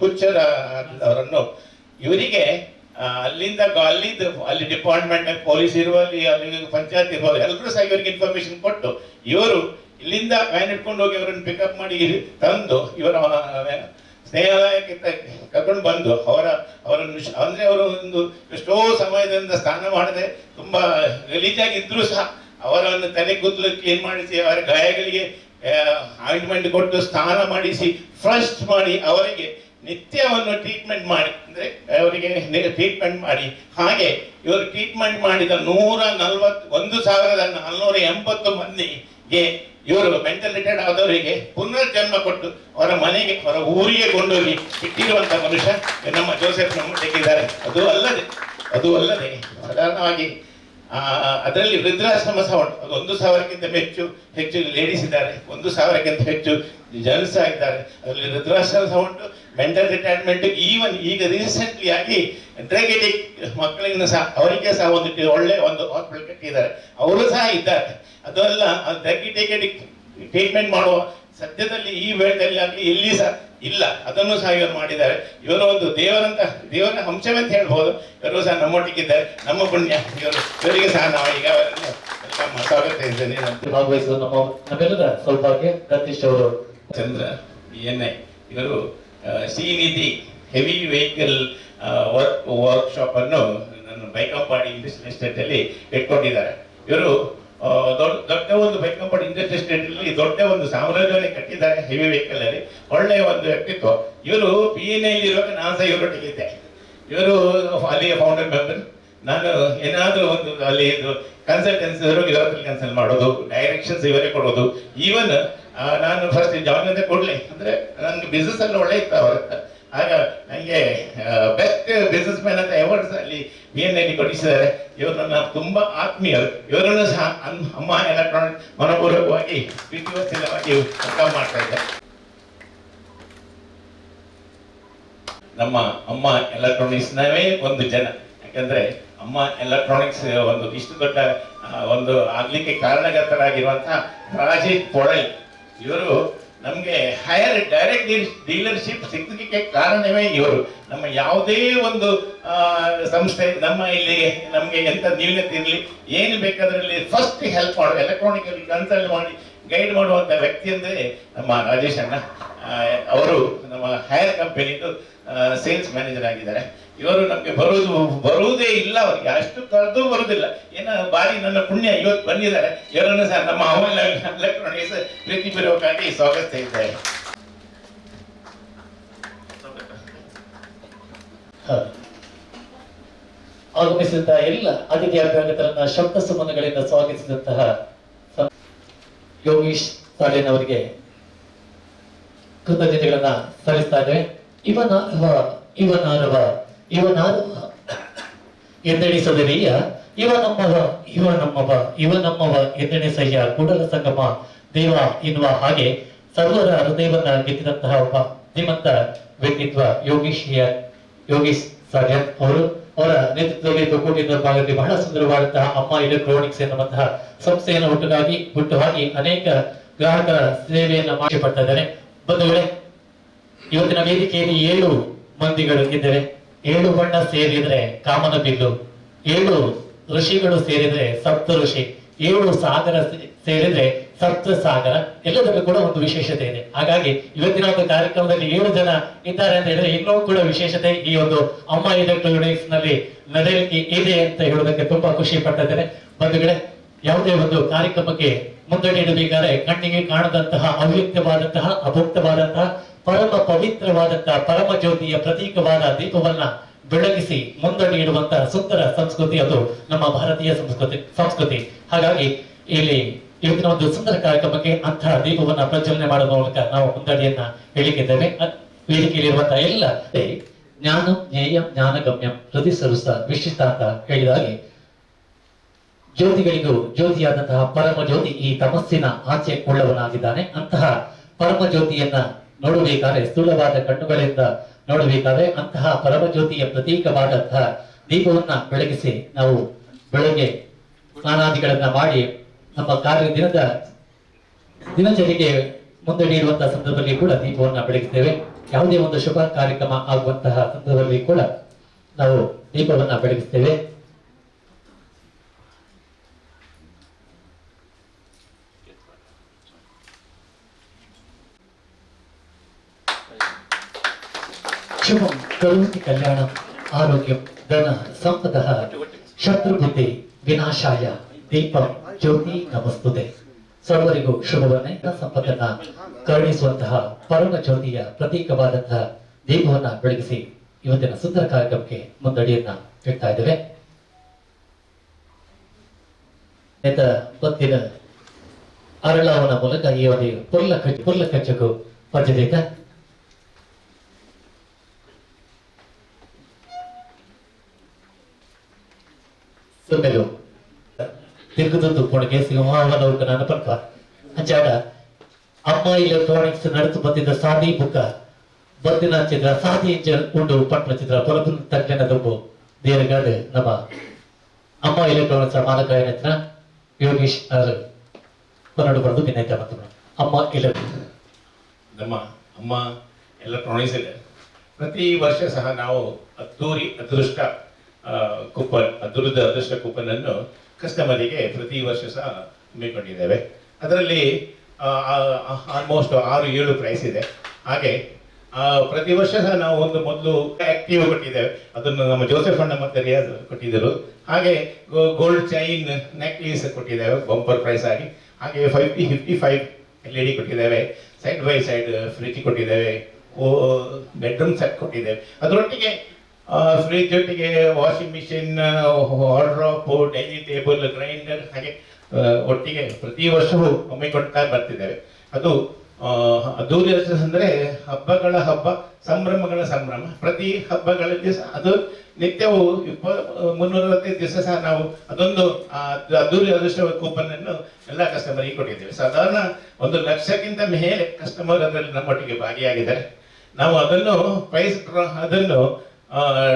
ಹುಚ್ಚರ ಅವರನ್ನು ಇವರಿಗೆ ಅಲ್ಲಿ ಡಿಪಾರ್ಟ್ಮೆಂಟ್ ಪೊಲೀಸ್ ಇರುವಲ್ಲಿ, ಅಲ್ಲಿ ಪಂಚಾಯತ್ ಇರುವಲ್ಲಿ ಎಲ್ಲರೂ ಸಹ ಇವರಿಗೆ ಇನ್ಫಾರ್ಮೇಶನ್ ಕೊಟ್ಟು ಇವರು ಇಲ್ಲಿಂದ ವ್ಯಾನ್ ಇಟ್ಕೊಂಡು ಹೋಗಿ ಅವರನ್ನು ಪಿಕಪ್ ಮಾಡಿ ತಂದು ಇವರ ಸ್ನೇಹಾಲಯಕ್ಕೆ ಕರ್ಕೊಂಡು ಬಂದು ಅವರನ್ನು ಅಂದ್ರೆ ಅವರು ಒಂದು ಎಷ್ಟೋ ಸಮಯದಿಂದ ಸ್ನಾನ ಮಾಡದೆ ತುಂಬಾ ಗಲೀಜಾಗಿದ್ರು ಸಹ ಅವರನ್ನು ತಲೆ ಕೂದಲು ಕ್ಲೀನ್ ಮಾಡಿಸಿ ಅವರ ಗಾಯಗಳಿಗೆ ಆಯಿಂಟ್ಮೆಂಟ್ ಕೊಟ್ಟು ಸ್ನಾನ ಮಾಡಿಸಿ ಫ್ರೆಶ್ ಮಾಡಿ ಅವರಿಗೆ ನಿತ್ಯವನ್ನು ಟ್ರೀಟ್ಮೆಂಟ್ ಮಾಡಿ, ಅಂದ್ರೆ ಅವರಿಗೆ ಟ್ರೀಟ್ಮೆಂಟ್ ಮಾಡಿ, ಹಾಗೆ ಇವರು ಟ್ರೀಟ್ಮೆಂಟ್ ಮಾಡಿದ 141,480 ಮಂದಿಗೆ ಇವರು ಮೆಂಟಲ್ ರಿಟೈರ್ಡ್ ಆದವರಿಗೆ ಪುನರ್ಜನ್ಮ ಕೊಟ್ಟು ಅವರ ಮನೆಗೆ ಅವರ ಊರಿಗೆ ಕೊಂಡೋಗಿ ಇಟ್ಟಿರುವಂತ ಮನುಷ್ಯ ನಮ್ಮ ಜೋಸೆಫ್ ನಮ್ಮೊಟ್ಟಿಗಿದ್ದಾರೆ. ಅದು ಅಲ್ಲದೆ ಸಾಧಾರಣವಾಗಿ ಅದರಲ್ಲಿ ವೃದ್ಧಾಶ್ರಮ ಸಹ ಉಂಟು. ಅದು 1,000ಕ್ಕಿಂತ ಹೆಚ್ಚು ಲೇಡೀಸ್ ಇದ್ದಾರೆ, 1,000ಕ್ಕಿಂತ ಹೆಚ್ಚು ಜೆಂಟ್ಸ್ ಇದ್ದಾರೆ. ಅದರಲ್ಲಿ ವೃದ್ಧಾಶ್ರಮ ಸಹ ಉಂಟು, ಮೆಂಟಲ್ ರಿಟೈರ್ಮೆಂಟ್. ಈವನ್ ಈಗ ರೀಸೆಂಟ್ಲಿ ಆಗಿ ಡ್ರಗ್ ಅಡಿಕ್ಟ್ ಮಕ್ಕಳಿಗೆ ಸಹ ಅವರಿಗೆ ಸಹ ಒಳ್ಳೆ ಒಂದು ಹಾಸ್ಪಿಟಲ್ ಕಟ್ಟಿದ್ದಾರೆ, ಅವರು ಸಹ ಇದ್ದಾರೆ. ಅದೆಲ್ಲ ಡ್ರಗ್ ಅಡಿಕ್ಟ್ ಟ್ರೀಟ್ಮೆಂಟ್ ಮಾಡುವ ಸದ್ಯದಲ್ಲಿ ಈ ವೇಳೆಯಲ್ಲಿ ಆಗಲಿ ಎಲ್ಲಿ ಸಹ ಇಲ್ಲ, ಅದನ್ನು ಸಹ ಇವರು ಮಾಡಿದ್ದಾರೆ. ಇವರು ಒಂದು ದೇವರ ಅಂಶವಂತ ಹೇಳ್ಬೋದು. ಇವರು ಸಹ ನಮ್ಮೊಟ್ಟಿಗಿದ್ದಾರೆ, ನಮ್ಮ ಪುಣ್ಯ ಇವರಿಗೆ ಸಹ ನಾವು ಈಗ ಸ್ವಾಗತ ಇದ್ದೇನೆ. ಭಾಗವಹಿಸುವ ನಮ್ಮೆಲ್ಲರ ಸೌಭಾಗ್ಯ ಗತೀಶ್ ಅವರು. ಚಂದ್ರ BNI ಇವರು ಶ್ರೀನಿಧಿ ಹೆವಿ ವೆಹಿಕಲ್ ವರ್ಕ್ಶಾಪ್ ಅನ್ನು ನನ್ನ ಬೈಕಂಪಾಡಿ ಇಂಡಸ್ಟ್ರಿಯಲ್ ಎಸ್ಟೇಟ್ ಅಲ್ಲಿ ಇಟ್ಕೊಂಡಿದ್ದಾರೆ. ಇವರು ದೊಡ್ಡ ಒಂದು ಬೈಕಂಪಾಡಿ ಇಂಡಸ್ಟ್ರಿಯಲ್ ಎಸ್ಟೇಟ್ ಅಲ್ಲಿ ದೊಡ್ಡ ಒಂದು ಸಾಮ್ರಾಜ್ಯವನ್ನೇ ಕಟ್ಟಿದ್ದಾರೆ ಹೆವಿ ವೆಹಿಕಲ್ ಅಲ್ಲಿ. ಒಳ್ಳೆಯ ಒಂದು ವ್ಯಕ್ತಿತ್ವ. ಇವರು BNI ಇರುವಾಗ ನಾನು ಸಹ ಇವರೊಟ್ಟಿಗಿದ್ದೆ. ಇವರು ಅಲ್ಲಿಯ ಫೌಂಡರ್ ಮೆಂಬರ್. ನಾನು ಏನಾದರೂ ಒಂದು ಅಲ್ಲಿ ಕನ್ಸಲ್ಟೆನ್ಸಿ ಇವರಲ್ಲಿ ಕನ್ಸಲ್ಟ್ ಮಾಡೋದು, ಡೈರೆಕ್ಷನ್ಸ್ ಇವರೇ ಕೊಡೋದು. ಈವನ್ ನಾನು ಫಸ್ಟ್ ಜಾಯಿನ್ ಅಂತ ಕೊಡ್ಲಿ ಅಂದ್ರೆ ನನ್ಗೆ ಬಿಸ್ನೆಸ್ ಅಲ್ಲಿ ಒಳ್ಳೆ ಇತ್ತು ಅವರ. ಆಗ ನನಗೆ ಬೆಸ್ಟ್ ಬಿಸ್ನೆಸ್ ಮ್ಯಾನ್ ಅಂತ ಅವಾರ್ಡ್ಸ್ ಅಲ್ಲಿ BNI ಕೊಡಿಸಿದ್ದಾರೆ. ಇವರು ನನ್ನ ತುಂಬಾ ಆತ್ಮೀಯರು. ಇವರನ್ನು ಸಹ ಅಮ್ಮ ಎಲೆಕ್ಟ್ರಾನಿಕ್ ಮನಪೂರ್ವಕವಾಗಿ ಪ್ರೀತಿವತ್ಸಲವಾಗಿ ವೆಲ್ಕಮ್ ಮಾಡ್ತಾ ಇದ್ದಾರೆ. ನಮ್ಮ ಅಮ್ಮ ಎಲೆಕ್ಟ್ರಾನಿಕ್ಸ್ನವೇ ಒಂದು ಜನ, ಯಾಕಂದ್ರೆ ಅಮ್ಮ ಎಲೆಕ್ಟ್ರಾನಿಕ್ಸ್ ಒಂದು ಇಷ್ಟು ದೊಡ್ಡ ಒಂದು ಆಗ್ಲಿಕ್ಕೆ ಕಾರಣಕರ್ತರಾಗಿರುವಂತಹ ರಾಜೇಶ್ ಪೊಡಲ್ ಇವರು ನಮ್ಗೆ ಹೈಯರ್ ಡೈರೆಕ್ಟ್ ಡೀಲರ್ಶಿಪ್ ಸಿಕ್ಕಲಿಕ್ಕೆ ಕಾರಣವೇ ಇವರು. ನಮ್ಮ ಯಾವುದೇ ಒಂದು ಸಂಸ್ಥೆ ನಮ್ಮ ಇಲ್ಲಿಗೆ ನಮ್ಗೆ ಎಂತ ನ್ಯೂನತೆ ಇರಲಿ ಏನು ಬೇಕಾದ್ರಲ್ಲಿ ಫಸ್ಟ್ ಹೆಲ್ಪ್ ಮಾಡುವ, ಎಲೆಕ್ಟ್ರಾನಿಕ್ ಅಲ್ಲಿ ಕನ್ಸಲ್ಟ್ ಮಾಡಿ ಗೈಡ್ ಮಾಡುವಂತ ವ್ಯಕ್ತಿ ಅಂದ್ರೆ ನಮ್ಮ ರಾಜೇಶ್ ಅಣ್ಣ. ಅವರು ನಮ್ಮ ಹೈಯರ್ ಕಂಪನಿದು ಸೇಲ್ಸ್ ಮ್ಯಾನೇಜರ್ ಆಗಿದ್ದಾರೆ. ಇವರು ನಮ್ಗೆ ಬರುವುದೇ ಇಲ್ಲ, ಅವರಿಗೆ ಅಷ್ಟು ಕರೆದು ಬರುವುದಿಲ್ಲ. ಬಾರಿ ನನ್ನ ಪುಣ್ಯ ಇವತ್ತು ಬಂದಿದ್ದಾರೆ. ಇವರನ್ನು ಸಹ ನಮ್ಮ ಎಲೆಕ್ಟ್ರಾನಿಕ್ಸ್ ಪ್ರೀತಿಪೂರ್ವಕವಾಗಿ ಸ್ವಾಗತಿಸ್ತಾ ಇದ್ದಾರೆ. ಆಗಮಿಸಿದಂತಹ ಎಲ್ಲ ಅತಿಥಿ ಅಭ್ಯರ್ಥಿಗಳನ್ನ ಶಬ್ದ ಸುಮನಗಳಿಂದ ಸ್ವಾಗತಿಸಿದಂತಹ ಯೋಗೀಶ್ ಸಾಲೇನ್ ಅವರಿಗೆ ಕೃತಜ್ಞತೆಗಳನ್ನ ಸಲ್ಲಿಸ್ತಾ ಇದ್ದೇವೆ. ಇವನಾರವ ಎಂದೆಣಿಸದಿರಿಯ ಇವನಮ್ಮವ ಎಂದೆಣಿಸಯ್ಯ ಕೂಡಲ ಸಂಗಮ ದೇವ ಎನ್ನುವ ಹಾಗೆ ಸರ್ವರ ಹೃದಯವನ್ನ ಗೆದ್ದಿದಂತಹ ಒಬ್ಬ ಧೀಮಂತ ವ್ಯಕ್ತಿತ್ವ ಯೋಗೀಶ್ ಸಾಲೇನ್ ಅವರು. ಅವರ ನೇತೃತ್ವದಲ್ಲಿ ತುಕೋಟಿನ ಭಾಗದಲ್ಲಿ ಬಹಳ ಸುಂದರವಾದಂತಹ ಅಮ್ಮ ಎಲೆಕ್ಟ್ರಾನಿಕ್ಸ್ ಎನ್ನುವಂತಹ ಸಂಸ್ಥೆಯನ್ನು ಹುಟ್ಟು ಹಾಕಿ ಅನೇಕ ಗ್ರಾಹಕರ ಸೇವೆಯನ್ನ ಮಾಡಿ ಪಡ್ತಾ ಇದ್ದಾರೆ. ಬಂಧುಗಳೇ, ಇವತ್ತಿನ ವೇದಿಕೆಯಲ್ಲಿ 7 ಮಂದಿಗಳು ಇದ್ದಾರೆ. 7 ಬಣ್ಣ ಸೇರಿದ್ರೆ ಕಾಮನ ಬಿಲ್ಲು, 7 ಋಷಿಗಳು ಸೇರಿದ್ರೆ ಸಪ್ತ ಋಷಿ, 7 ಸಾಗರ ಸೇರಿದ್ರೆ ಸಪ್ತ ಸಾಗರ. ಎಲ್ಲದರಲ್ಲೂ ಕೂಡ ಒಂದು ವಿಶೇಷತೆ ಇದೆ. ಹಾಗಾಗಿ ಇವತ್ತಿನ ಒಂದು ಕಾರ್ಯಕ್ರಮದಲ್ಲಿ 7 ಜನ ಇದ್ದಾರೆ ಅಂತ ಹೇಳಿದ್ರೆ ಇನ್ನೂ ಕೂಡ ವಿಶೇಷತೆ ಈ ಒಂದು ಅಮ್ಮ ಎಲೆಕ್ಟ್ರಾನಿಕ್ಸ್ ನಲ್ಲಿ ನಡೆಯಲಿಕ್ಕೆ ಇದೆ ಅಂತ ಹೇಳೋದಕ್ಕೆ ತುಂಬಾ ಖುಷಿ ಪಟ್ಟಿದ್ದೇನೆ. ಬಂಧುಗಳೇ, ಯಾವುದೇ ಒಂದು ಕಾರ್ಯಕ್ರಮಕ್ಕೆ ಮುಂದಡಿ ಇಡಬೇಕಾದ್ರೆ ಕಣ್ಣಿಗೆ ಕಾಣದಂತಹ ಅವ್ಯಕ್ತವಾದಂತಹ ಅಭುಕ್ತವಾದಂತಹ ಪರಮ ಪವಿತ್ರವಾದಂತಹ ಪರಮ ಜ್ಯೋತಿಯ ಪ್ರತೀಕವಾದ ದೀಪವನ್ನ ಬೆಳಗಿಸಿ ಮುಂದಡಿ ಇಡುವಂತಹ ಸುಂದರ ಸಂಸ್ಕೃತಿ ಅದು ನಮ್ಮ ಭಾರತೀಯ ಸಂಸ್ಕೃತಿ. ಹಾಗಾಗಿ ಇಲ್ಲಿ ಇವತ್ತಿನ ಒಂದು ಸುಂದರ ಕಾರ್ಯಕ್ರಮಕ್ಕೆ ಅಂತಹ ದೀಪವನ್ನ ಪ್ರಜ್ವಲನೆ ಮಾಡುವ ಮೂಲಕ ನಾವು ಮುಂದಡಿಯನ್ನ ಹೇಳಿದ್ದೇವೆ. ವೇದಿಕೆಯಲ್ಲಿರುವಂತಹ ಎಲ್ಲ ಜ್ಞಾನಂ ಜ್ಞೇಯಂ ಜ್ಞಾನಗಮ್ಯಂ ಹೃದಯ ಸರುಸ ವಿಶಿಷ್ಟ ಅಂತ ಹೇಳಿದಾಗೆ ಜ್ಯೋತಿಗಳಿಗೂ ಜ್ಯೋತಿಯಾದಂತಹ ಪರಮ ಜ್ಯೋತಿ ಈ ತಮಸ್ಸಿನ ಆಚೆ ಉಳ್ಳವನಾಗಿದ್ದಾನೆ. ಅಂತಹ ಪರಮ ಜ್ಯೋತಿಯನ್ನ ನೋಡಬೇಕಾದ್ರೆ ಸ್ಥೂಲವಾದ ಕಣ್ಣುಗಳಿಂದ ನೋಡಬೇಕಾದ್ರೆ ಅಂತಹ ಪರಮ ಜ್ಯೋತಿಯ ಪ್ರತೀಕವಾದಂತಹ ದೀಪವನ್ನ ಬೆಳಗಿಸಿ ನಾವು ಬೆಳಗ್ಗೆ ಸ್ನಾನಾದಿಗಳನ್ನ ಮಾಡಿ ನಮ್ಮ ದಿನಚರಿಗೆ ಮುಂದಡಿ ಇರುವಂತಹ ಸಂದರ್ಭದಲ್ಲಿ ಕೂಡ ದೀಪವನ್ನ ಬೆಳಗಿಸ್ತೇವೆ. ಯಾವುದೇ ಒಂದು ಶುಭ ಕಾರ್ಯಕ್ರಮ ಆಗುವಂತಹ ಸಂದರ್ಭದಲ್ಲಿ ಕೂಡ ನಾವು ದೀಪವನ್ನ ಬೆಳಗಿಸ್ತೇವೆ. ಶುಭಂ ಕರೋತಿ ಕಲ್ಯಾಣಂ ಆರೋಗ್ಯಂ ಧನ ಸಂಪದಃ ಶತ್ರುಬುದ್ಧಿ ವಿನಾಶಾಯ ದೀಪಂ ಜ್ಯೋತಿ ನಮಸ್ತುತೆ. ಸರ್ವರಿಗೂ ಶುಭವನ್ನೇ ಸಂಪತ್ತನ್ನ ಕರುಣಿಸುವಂತಹ ಪರಮ ಜ್ಯೋತಿಯ ಪ್ರತೀಕವಾದಂತಹ ದೀಪವನ್ನ ಬೆಳಗಿಸಿ ಇವತ್ತಿನ ಸುಂದರ ಕಾರ್ಯಕ್ರಮಕ್ಕೆ ಮುಂದಡಿಯನ್ನ ಇಡ್ತಾ ಇದ್ದೇವೆ. ಬತ್ತಿನ ಅರಳವನ ಮೂಲಕ ಈ ಒಂದು ಪುರ್ಲ ಕಚ್ಚಕು ಪದ್ಯದಿಂದ ಸುಮ್ಮೆಲು ತಿರುಗುದಂದು ಕೊಣಗೆ ಸಿಂಹವನೌಕ ನನ್ನ ಪಕ್ಕ ಅಂಚಾಡ ಅಮ್ಮ ಎಲೆಕ್ಟ್ರಾನಿಕ್ಸ್ ನಡೆದು ಬಂದಿದ್ದ ಸಾದಿ ಬುಕ್ಕ ಬದ್ದಿನ ಚಿತ್ರ ಸಾದಿ ಇಂಜನ್ ಉಂಡು ಪಟ್ನ ಚಿತ್ರ ಪೊಲಪುನ ತಗ್ಲಿನ ದುಂಬು ದೇರಗಾಡು ನಮ್ಮ ಅಮ್ಮ ಎಲೆಕ್ಟ್ರಾನಿಕ್ಸ್ ಮಾಲಕ ಏನತ್ರ ಯೋಗೀಶ್ ಅವರು ಕೊರಡು ಬರೆದು ವಿನಂತಿ ಮಾಡ್ತಾರೆ. ನಮ್ಮ ಅಮ್ಮ ಎಲೆಕ್ಟ್ರಾನಿಕ್ಸ್ ಪ್ರತಿ ವರ್ಷ ಸಹ ನಾವು ಅದ್ದೂರಿ ಅದೃಷ್ಟ ಕೂಪನ್ ಅನ್ನು ಕಸ್ಟಮರಿಗೆ ಪ್ರತಿ ವರ್ಷ ಸಹ ಹಮ್ಮಿಕೊಂಡಿದ್ದೇವೆ. ಅದರಲ್ಲಿ ಆಲ್ಮೋಸ್ಟ್ 6-7 ಪ್ರೈಸ್ ಇದೆ. ಹಾಗೆ ಪ್ರತಿ ವರ್ಷ ಸಹ ನಾವು ಒಂದು ಮೊದಲು ಆಕ್ಟಿವ್ ಕೊಟ್ಟಿದ್ದೇವೆ, ಅದನ್ನು ನಮ್ಮ ಜೋಸೆಫ್ ಅಣ್ಣ ಮತ್ತೆ ರಿಯಾಜ್ ಕೊಟ್ಟಿದ್ದರು. ಹಾಗೆ ಗೋಲ್ಡ್ ಚೈನ್ ನೆಕ್ಲೇಸ್ ಕೊಟ್ಟಿದ್ದೇವೆ ಬಂಪರ್ ಪ್ರೈಸ್ ಆಗಿ. ಹಾಗೆ 55 LED ಕೊಟ್ಟಿದ್ದೇವೆ, ಸೈಡ್ ಬೈ ಸೈಡ್ ಫ್ರಿಜ್ ಕೊಟ್ಟಿದ್ದೇವೆ, ಬೆಡ್ರೂಮ್ ಸೆಟ್ ಕೊಟ್ಟಿದ್ದೇವೆ. ಅದರೊಟ್ಟಿಗೆ ಫ್ರಿಜ್ ಒಟ್ಟಿಗೆ washing machine, wardrobe, dining table, grinder ಹಾಗೆ ಒಟ್ಟಿಗೆ ಪ್ರತಿ ವರ್ಷವೂ ಹಮ್ಮಿಕೊಳ್ತಾ ಬರ್ತಿದ್ದೇವೆ. ಅದು ಅದ್ದೂರಿ ಅಂದರೆ ಹಬ್ಬಗಳ ಹಬ್ಬ, ಸಂಭ್ರಮಗಳ ಸಂಭ್ರಮ. ಪ್ರತಿ ಹಬ್ಬಗಳಲ್ಲಿ ಸಹ ಅದು ನಿತ್ಯವೂ 365 ದಿವಸ ಸಹ ನಾವು ಅದೊಂದು ಅದ್ದೂರಿ ಅದೃಷ್ಟ ಕೂಪನ್ ಅನ್ನು ಎಲ್ಲ ಕಸ್ಟಮರಿಗೆ ಕೊಟ್ಟಿದ್ದೇವೆ. ಸಾಧಾರಣ 1 ಲಕ್ಷಕ್ಕಿಂತ ಮೇಲೆ ಕಸ್ಟಮರ್ ಅದರಲ್ಲಿ ನಮ್ಮೊಟ್ಟಿಗೆ ಭಾಗಿಯಾಗಿದ್ದಾರೆ. ನಾವು ಅದನ್ನು ಪ್ರೈಸ್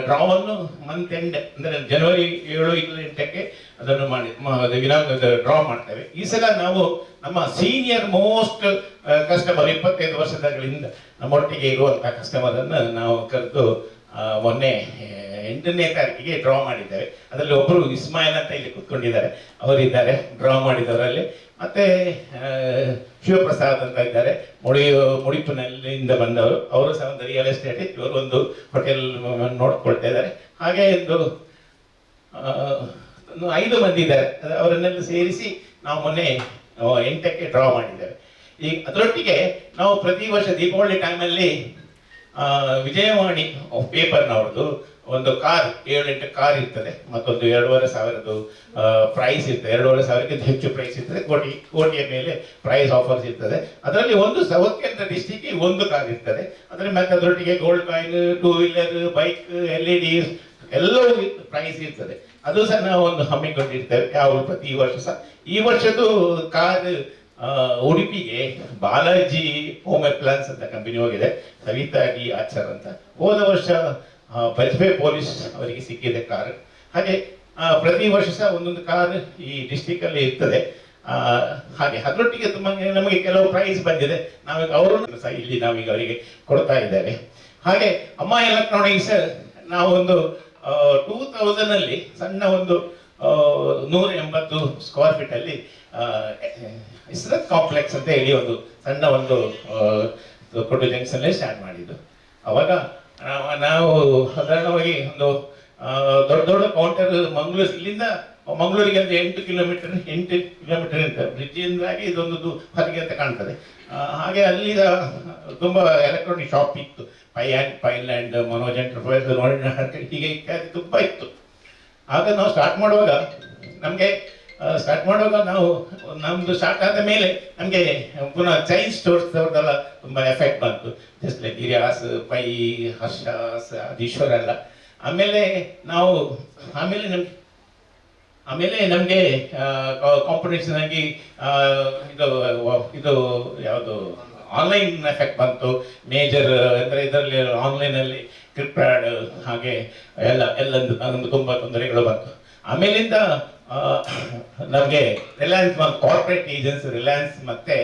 ಡ್ರಾವನ್ನು ಮಂತ್ ಎಂಡ್ ಅಂದರೆ ಜನವರಿ 7-8ಕ್ಕೆ ಅದನ್ನು ಮಾಡಿ ಡ್ರಾ ಮಾಡ್ತೇವೆ. ಈ ಸಲ ನಾವು ನಮ್ಮ ಸೀನಿಯರ್ ಮೋಸ್ಟ್ ಕಸ್ಟಮರ್ 25 ವರ್ಷಗಳಿಂದ ನಮ್ಮೊಟ್ಟಿಗೆ ಇರುವಂತಹ ಕಸ್ಟಮರ್ ಅನ್ನು ನಾವು ಕರೆದು ಮೊನ್ನೆ 8ನೇ ತಾರೀಕಿಗೆ ಡ್ರಾ ಮಾಡಿದ್ದೇವೆ. ಅದರಲ್ಲಿ ಒಬ್ಬರು ಇಸ್ಮಾಯಿಲ್ ಅಂತ ಇಲ್ಲಿ ಕೂತ್ಕೊಂಡಿದ್ದಾರೆ, ಅವರಿದ್ದಾರೆ ಡ್ರಾ ಮಾಡಿದವರಲ್ಲಿ. ಮತ್ತೆ ಶಿವಪ್ರಸಾದ್ ಅಂತ ಇದ್ದಾರೆ, ಮುಡಿಪಿನಲ್ಲಿಂದ ಬಂದವರು, ಅವರು ಸಹ ಒಂದು ರಿಯಲ್ ಎಸ್ಟೇಟ್, ಇವರು ಒಂದು ಹೋಟೆಲ್ ನೋಡ್ಕೊಳ್ತಾ ಇದ್ದಾರೆ. ಹಾಗೆ ಒಂದು 5 ಮಂದಿ ಇದ್ದಾರೆ, ಅವರನ್ನೆಲ್ಲ ಸೇರಿಸಿ ನಾವು ಮೊನ್ನೆ 8ಕ್ಕೆ ಡ್ರಾ ಮಾಡಿದ್ದೇವೆ. ಈ ಅದರೊಟ್ಟಿಗೆ ನಾವು ಪ್ರತಿ ವರ್ಷ ದೀಪಾವಳಿ ಟೈಮಲ್ಲಿ ವಿಜಯವಾಣಿ ಪೇಪರ್ನವ್ರದ್ದು ಒಂದು ಕಾರ್ 7-8 ಕಾರ್ ಇರ್ತದೆ, ಮತ್ತೊಂದು 2,500 ಪ್ರೈಸ್ ಇರ್ತದೆ, 2,500ಕ್ಕಿಂತ ಹೆಚ್ಚು ಪ್ರೈಸ್ ಇರ್ತದೆ, ಕೋಟಿಯ ಮೇಲೆ ಪ್ರೈಸ್ ಆಫರ್ಸ್ ಇರ್ತದೆ. ಅದರಲ್ಲಿ ಒಂದು ಸೌತ್ ಕೇಂದ್ರ ಡಿಸ್ಟಿಕ್ಗೆ 1 ಕಾರ್ ಇರ್ತದೆ. ಅದರ ಮತ್ತೆ ಅದರೊಟ್ಟಿಗೆ gold coin, 2 wheeler, bike, LED ಎಲ್ಲವೂ ಪ್ರೈಸ್ ಇರ್ತದೆ. ಅದು ಸಹ ನಾವು ಒಂದು ಹಮ್ಮಿಕೊಂಡಿರ್ತೇವೆ ಯಾವ ಪ್ರತಿ ವರ್ಷ ಸಹ. ಈ ವರ್ಷದ್ದು ಕಾರ್ ಉಡುಪಿಗೆ ಬಾಲಾಜಿ ಹೋಮ್ ಅಪ್ಲಯನ್ಸ್ ಅಂತ ಕಂಪನಿ ಹೋಗಿದೆ, ಸವಿತಾ ಡಿ ಆಚಾರ್ ಅಂತ. ಹೋದ ವರ್ಷ ಬಜ್ಪೆ ಪೊಲೀಸ್ ಅವರಿಗೆ ಸಿಕ್ಕಿದೆ ಕಾರ್. ಹಾಗೆ ಪ್ರತಿ ವರ್ಷ ಸಹ ಒಂದೊಂದು ಕಾರ್ ಈ ಡಿಸ್ಟಿಕ್ ಅಲ್ಲಿ ಇರ್ತದೆ. ಹಾಗೆ ಅದರೊಟ್ಟಿಗೆ ತುಂಬ ನಮಗೆ ಕೆಲವು ಪ್ರೈಸ್ ಬಂದಿದೆ. ನಾವೀಗ ಅವರನ್ನು ಸಹ ಇಲ್ಲಿ ನಾವೀಗ ಅವರಿಗೆ ಕೊಡ್ತಾ ಇದ್ದೇವೆ. ಹಾಗೆ ಅಮ್ಮ ಎಲೆಕ್ಟ್ರಾನಿಕ್ಸ್ ನಾವು ಒಂದು 2000 ಸಣ್ಣ ಒಂದು 180 ಸ್ಕ್ವೇರ್ ಫೀಟ್ ಅಲ್ಲಿ ಇಸ್ರತ್ ಕಾಂಪ್ಲೆಕ್ಸ್ ಅಂತ ಹೇಳಿ ಒಂದು ಸಣ್ಣ ಒಂದು ಕೊಟ್ಟು ಜಂಕ್ಷನ್ ಸ್ಟಾರ್ಟ್ ಮಾಡಿದ್ದು. ಅವಾಗ ನಾವು ಸಾಧಾರಣವಾಗಿ ಒಂದು ದೊಡ್ಡ ದೊಡ್ಡ ಕೌಂಟರ್ ಇಲ್ಲಿಂದ ಮಂಗಳೂರಿಗೆ ಒಂದು 8 ಕಿಲೋಮೀಟರ್ ಅಂತ ಬ್ರಿಡ್ಜಿಂದಾಗಿ ಇದೊಂದು ಹೊರಗೆ ಅಂತ ಕಾಣ್ತದೆ. ಹಾಗೆ ಅಲ್ಲಿ ತುಂಬ ಎಲೆಕ್ಟ್ರಾನಿಕ್ ಶಾಪ್ ಇತ್ತು. ಪೈಲ್ಯಾಂಡ್, ಮನೋಜ್ ಎಂಟರ್ಪ್ರೈಸ್, ಹೀಗೆ ಇತ್ಯಾದಿ ತುಂಬ ಇತ್ತು. ಆಗ ನಾವು ಸ್ಟಾರ್ಟ್ ಮಾಡುವಾಗ ನಾವು ನಮ್ಮದು ಸ್ಟಾರ್ಟ್ ಆದ ಮೇಲೆ ನಮಗೆ ಪುನಃ ಚೈನ್ ಸ್ಟೋರ್ಸ್ ಅವ್ರದ್ದೆಲ್ಲ ತುಂಬ ಎಫೆಕ್ಟ್ ಬಂತು. ಜಸ್ಟ್ ಲೈಕ್ ಇರಿಯಾಸ್, ಪೈ, ಹರ್ಷಾಸ್, ಅದೀಶ್ವರ ಎಲ್ಲ. ಆಮೇಲೆ ನಮಗೆ ಕಾಂಪಿಟೇಷನ್ ಆಗಿ ಇದು ಯಾವುದು ಆನ್ಲೈನ್ ಎಫೆಕ್ಟ್ ಬಂತು. ಮೇಜರ್ ಅಂದರೆ ಇದರಲ್ಲಿ ಆನ್ಲೈನಲ್ಲಿ ಕ್ರಿಪ್ಟಾಡ್ ಹಾಗೆ ಎಲ್ಲೊಂದು ತುಂಬ ತೊಂದರೆಗಳು ಬಂತು. ಆಮೇಲಿಂದ ನಮಗೆ ರಿಲಯನ್ಸ್ ಕಾರ್ಪೊರೇಟ್ ಏಜೆನ್ಸಿ ರಿಲಯನ್ಸ್ ಮತ್ತೆ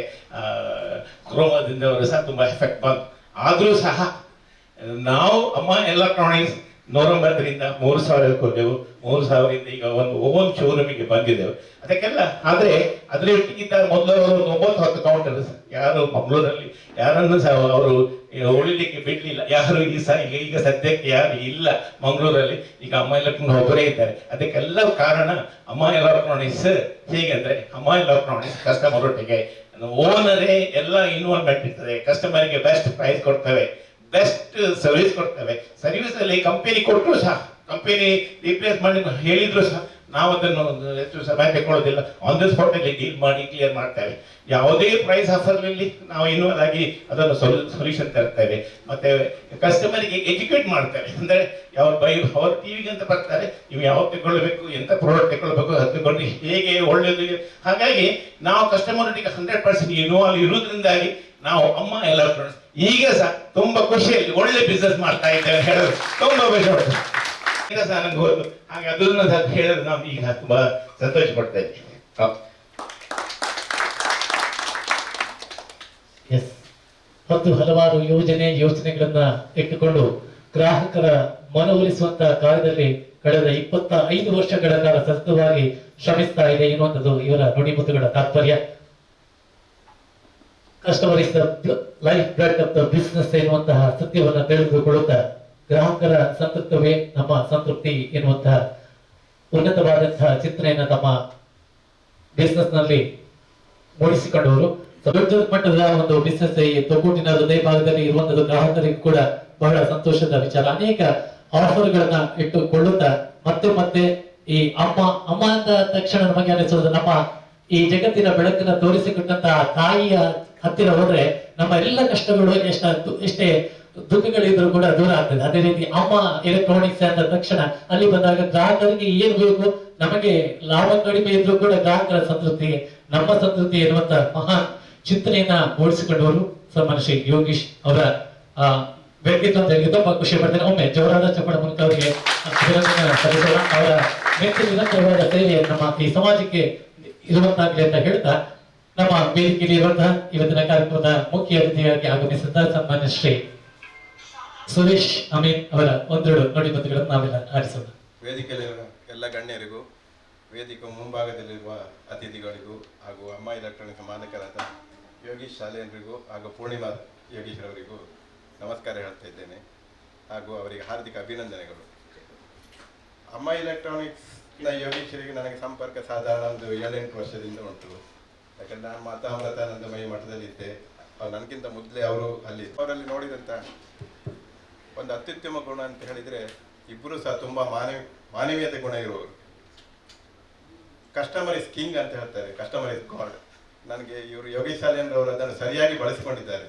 ಕ್ರೋಮಾದಿಂದವರು ಸಹ ತುಂಬ ಎಫೆಕ್ಟ್ ಬಂತು. ಆದರೂ ಸಹ ನಾವು ಅಮ್ಮ ಎಲೆಕ್ಟ್ರಾನಿಕ್ಸ್ 109ರಿಂದ 3000 ಹೋದೆವು. 3000ರಿಂದ ಈಗ ಒಂದು ಓನ್ ಶೋರೂಮಿಗೆ ಬಂದಿದ್ದೆವು. ಅದಕ್ಕೆಲ್ಲ ಆದರೆ ಅದರೊಟ್ಟಿಗಿಂತ ಮೊದಲು ಅವರು 9-10 ಕೌಂಟರ್ಸ್ ಯಾರು ಮಂಗಳೂರಲ್ಲಿ ಯಾರನ್ನು ಸಹ ಅವರು ಉಳಿಲಿಕ್ಕೆ ಬಿಡಲಿಲ್ಲ. ಯಾರು ಈಗ ಸದ್ಯಕ್ಕೆ ಯಾರು ಇಲ್ಲ ಮಂಗಳೂರಲ್ಲಿ. ಈಗ ಅಮ್ಮ ಎಲೆಕ್ಟ್ರಾನಿಕ್ಸ್ ಒಬ್ಬರೇ ಇದ್ದಾರೆ. ಅದಕ್ಕೆಲ್ಲ ಕಾರಣ ಅಮ್ಮ ಎಲೆಕ್ಟ್ರಾನಿಕ್ಸ್. ಹೇಗೆಂದ್ರೆ ಅಮ್ಮ ಎಲೆಕ್ಟ್ರಾನಿಕ್ಸ್ ಕಸ್ಟಮರ್ ಒಟ್ಟಿಗೆ ಓನರೇ ಎಲ್ಲ ಇನ್ವಾಲ್ವ್ಮೆಂಟ್ ಇರ್ತದೆ. ಕಸ್ಟಮರ್ಗೆ ಬೆಸ್ಟ್ ಪ್ರೈಸ್ ಕೊಡ್ತೇವೆ, ಬೆಸ್ಟ್ ಸರ್ವಿಸ್ ಕೊಡ್ತೇವೆ. ಸರ್ವಿಸ್ ಅಲ್ಲಿ ಕಂಪನಿ ಕೊಟ್ಟರು ಸಹ, ಕಂಪನಿ ರಿಪ್ಲೇಸ್ ಮಾಡಿ ಹೇಳಿದ್ರು ಸಹ ನಾವು ಅದನ್ನು ಹೆಚ್ಚು ಸಮಯ ತಗೊಳ್ಳೋದಿಲ್ಲ. ಆನ್ ದ ಸ್ಪಾಟ್ ಅಲ್ಲಿ ಡೀಲ್ ಮಾಡಿ ಕ್ಲಿಯರ್ ಮಾಡ್ತೇವೆ. ಯಾವುದೇ ಪ್ರೈಸ್ ಆಫರ್ನಲ್ಲಿ ನಾವು ಇನ್ವಾಲ್ವ್ ಆಗಿ ಅದನ್ನು ಸೊಲ್ಯೂಷನ್ ತರ್ತೇವೆ. ಮತ್ತೆ ಕಸ್ಟಮರ್ಗೆ ಎಜುಕೇಟ್ ಮಾಡ್ತೇವೆ. ಅಂದ್ರೆ ಅವ್ರ ಟಿವಿಗೆ ಅಂತ ಬರ್ತಾರೆ, ನೀವು ಯಾವಾಗ ತಗೊಳ್ಬೇಕು, ಎಂತ ಪ್ರಾಡಕ್ಟ್ ತಗೊಳ್ಬೇಕು, ಅದು ತಗೊಂಡು ಹೇಗೆ ಒಳ್ಳೆಯದು. ಹಾಗಾಗಿ ನಾವು ಕಸ್ಟಮರ್ ಒಟ್ಟಿಗೆ 100% ಇನ್ವಾಲ್ವ್ ಇರುವುದರಿಂದಾಗಿ ನಾವು ಅಮ್ಮ ಎಲೆಕ್ಟ್ರಾನಿಕ್ಸ್ ಈಗ ಸಹ ತುಂಬಾ ಖುಷಿಯಲ್ಲಿ ಒಳ್ಳೆ ಬಿಸ್ನೆಸ್ ಮಾಡ್ತಾ ಇದ್ದೇವೆ ಹೇಳೋದು ತುಂಬಾ ಖುಷಿ. ಈಗ ಸಹ ನಂಗೆ ಹೋದ್ರು ಹಾಗೆ ಅದನ್ನು ಸಹ ಹೇಳೋದು ನಾವು ಈಗ ತುಂಬಾ ಸಂತೋಷ ಪಡ್ತಾ ಇದ್ದೀವಿ. ಮತ್ತು ಹಲವಾರು ಯೋಚನೆಗಳನ್ನ ಇಟ್ಟುಕೊಂಡು ಗ್ರಾಹಕರ ಮನವೊಲಿಸುವಂತಹ ಕಾರ್ಯದಲ್ಲಿ ಕಳೆದ 25 ವರ್ಷಗಳ ಕಾಲ ಸತತವಾಗಿ ಶ್ರಮಿಸ್ತಾ ಇದೆ ಎನ್ನುವಂಥದ್ದು ಇವರ ನುಡಿಮುತ್ತುಗಳ ತಾತ್ಪರ್ಯ. Customer is the life blood of the business ಎನ್ನುವಂತಹ ಸತ್ಯವನ್ನ ತಿಳಿದುಕೊಳ್ಳುತ್ತಾ ಗ್ರಾಹಕರ ಸಂತೃಪ್ತವೇ ನಮ್ಮ ಸಂತೃಪ್ತಿ ಎನ್ನುವಂತಹ ಉನ್ನತವಾದಂತಹ ಚಿಂತನೆಯನ್ನ ತಮ್ಮ ಬಿಸ್ನೆಸ್ ನಲ್ಲಿ ಮೂಡಿಸಿಕೊಂಡವರು. ದೊಡ್ಡ ಮಟ್ಟದ ಒಂದು ಬಿಸ್ನೆಸ್ ತೊಗೂಟಿನ ಹೃದಯ ಭಾಗದಲ್ಲಿ ಇರುವಂತದ್ದು ಗ್ರಾಹಕರಿಗೂ ಕೂಡ ಬಹಳ ಸಂತೋಷದ ವಿಚಾರ. ಅನೇಕ ಆಫರ್ಗಳನ್ನ ಇಟ್ಟುಕೊಳ್ಳುತ್ತಾ ಮತ್ತೆ ಈ ಅಮ್ಮ ಅಂತ ತಕ್ಷಣ ನಮಗೆ ಅನಿಸೋದು ನಮ್ಮ ಈ ಜಗತ್ತಿನ ಬೆಳಕನ್ನ ತೋರಿಸಿಕೊಟ್ಟಂತಹ ತಾಯಿಯ ಹತ್ತಿರ ಹೋದ್ರೆ ನಮ್ಮ ಎಲ್ಲ ಕಷ್ಟಗಳು ಎಷ್ಟೇ ದುಃಖಗಳಿದ್ರು ಕೂಡ ದೂರ ಆಗ್ತದೆ. ಅದೇ ರೀತಿ ಅಮ್ಮ ಎಲೆಕ್ಟ್ರಾನಿಕ್ಸ್ ಅಂದ ತಕ್ಷಣ ಅಲ್ಲಿ ಬಂದಾಗ ಗ್ರಾಹಕರಿಗೆ ಏನ್ ಬೇಕು, ನಮಗೆ ಲಾಭ ಕಡಿಮೆ ಇದ್ರು ಕೂಡ ಗ್ರಾಹಕರ ಸಂತೃಪ್ತಿ ನಮ್ಮ ಸಂತೃಪ್ತಿ ಎನ್ನುವಂತ ಮಹಾನ್ ಚಿಂತನೆಯನ್ನ ಮೂಡಿಸಿಕೊಂಡವರು ಸನ್ಮಾನ್ಯ ಶ್ರೀ ಯೋಗೀಶ್ ಅವರ ವ್ಯಕ್ತಿತ್ವ ಅಂತ ಹೇಳಿ ತುಂಬಾ ಖುಷಿ ಪಡ್ತೇನೆ. ಒಮ್ಮೆ ಜೋರಾದ ಚಪ್ಪಳ ಮೂಲಕ ಅವರಿಗೆ ಅಭಿನಂದನೆ ಸಲ್ಲಿಸೋಣ. ಅವರ ನಿರಂತರವಾದ ಸೇವೆ ನಮ್ಮ ಈ ಸಮಾಜಕ್ಕೆ ಇರುವಂತಾಗಲಿ ಅಂತ ಹೇಳ್ತಾ ನಮ್ಮ ವೇದಿಕೆಯಲ್ಲಿ ಇರುವಂತಹ ಇವತ್ತಿನ ಕಾರ್ಯಕ್ರಮದ ಮುಖ್ಯ ಅತಿಥಿಯಾಗಿ ಆಗಮಿಸಿದ ಸನ್ಮಾನ್ಯ ಶ್ರೀ ಸುರೇಶ್ ಅಮೀನ್ ಅವರ ಒಂದೆರಡು ನುಡಿಮುತ್ತುಗಳನ್ನು ನಾವೆಲ್ಲ ಆರಿಸೋಣ. ವೇದಿಕೆಯಲ್ಲಿರುವ ಎಲ್ಲ ಗಣ್ಯರಿಗೂ, ವೇದಿಕೆ ಮುಂಭಾಗದಲ್ಲಿರುವ ಅತಿಥಿಗಳಿಗೂ ಹಾಗೂ ಅಮ್ಮ ಎಲೆಕ್ಟ್ರಾನಿಕ್ಸ್ ಮಾಲಕರಾದ ಯೋಗೀಶ್ ಶಾಲೆಯರಿಗೂ ಹಾಗೂ ಪೂರ್ಣಿಮಾ ಯೋಗೀಶ್ವರವರಿಗೂ ನಮಸ್ಕಾರ ಹೇಳ್ತಾ ಇದ್ದೇನೆ ಹಾಗೂ ಅವರಿಗೆ ಹಾರ್ದಿಕ ಅಭಿನಂದನೆಗಳು. ಅಮ್ಮ ಎಲೆಕ್ಟ್ರಾನಿಕ್ಸ್ನ ಯೋಗೀಶ್ವರಿಗೆ ನನಗೆ ಸಂಪರ್ಕ ಸಾಧಾರಣ ಒಂದು 7-8 ವರ್ಷದಿಂದ ಉಂಟು. ಯಾಕಂದರೆ ನಾನು ಮಾತಾಮೃತಾನಂದಮಯಿ ಮಠದಲ್ಲಿದ್ದೆ. ನನಗಿಂತ ಮೊದಲೇ ಅವರು ಅವರಲ್ಲಿ ನೋಡಿದಂಥ ಒಂದು ಅತ್ಯುತ್ತಮ ಗುಣ ಅಂತ ಹೇಳಿದರೆ ಇಬ್ಬರು ಸಹ ತುಂಬ ಮಾನವೀಯತೆ ಗುಣ ಇರುವವರು. ಕಸ್ಟಮರ್ ಇಸ್ ಕಿಂಗ್ ಅಂತ ಹೇಳ್ತಾರೆ, ಕಸ್ಟಮರ್ ಇಸ್ ಗಾಡ್. ನನಗೆ ಇವರು ಯೋಗೀಶ್ ಶಾಲೆಯವರು ಅದನ್ನು ಸರಿಯಾಗಿ ಬಳಸಿಕೊಂಡಿದ್ದಾರೆ.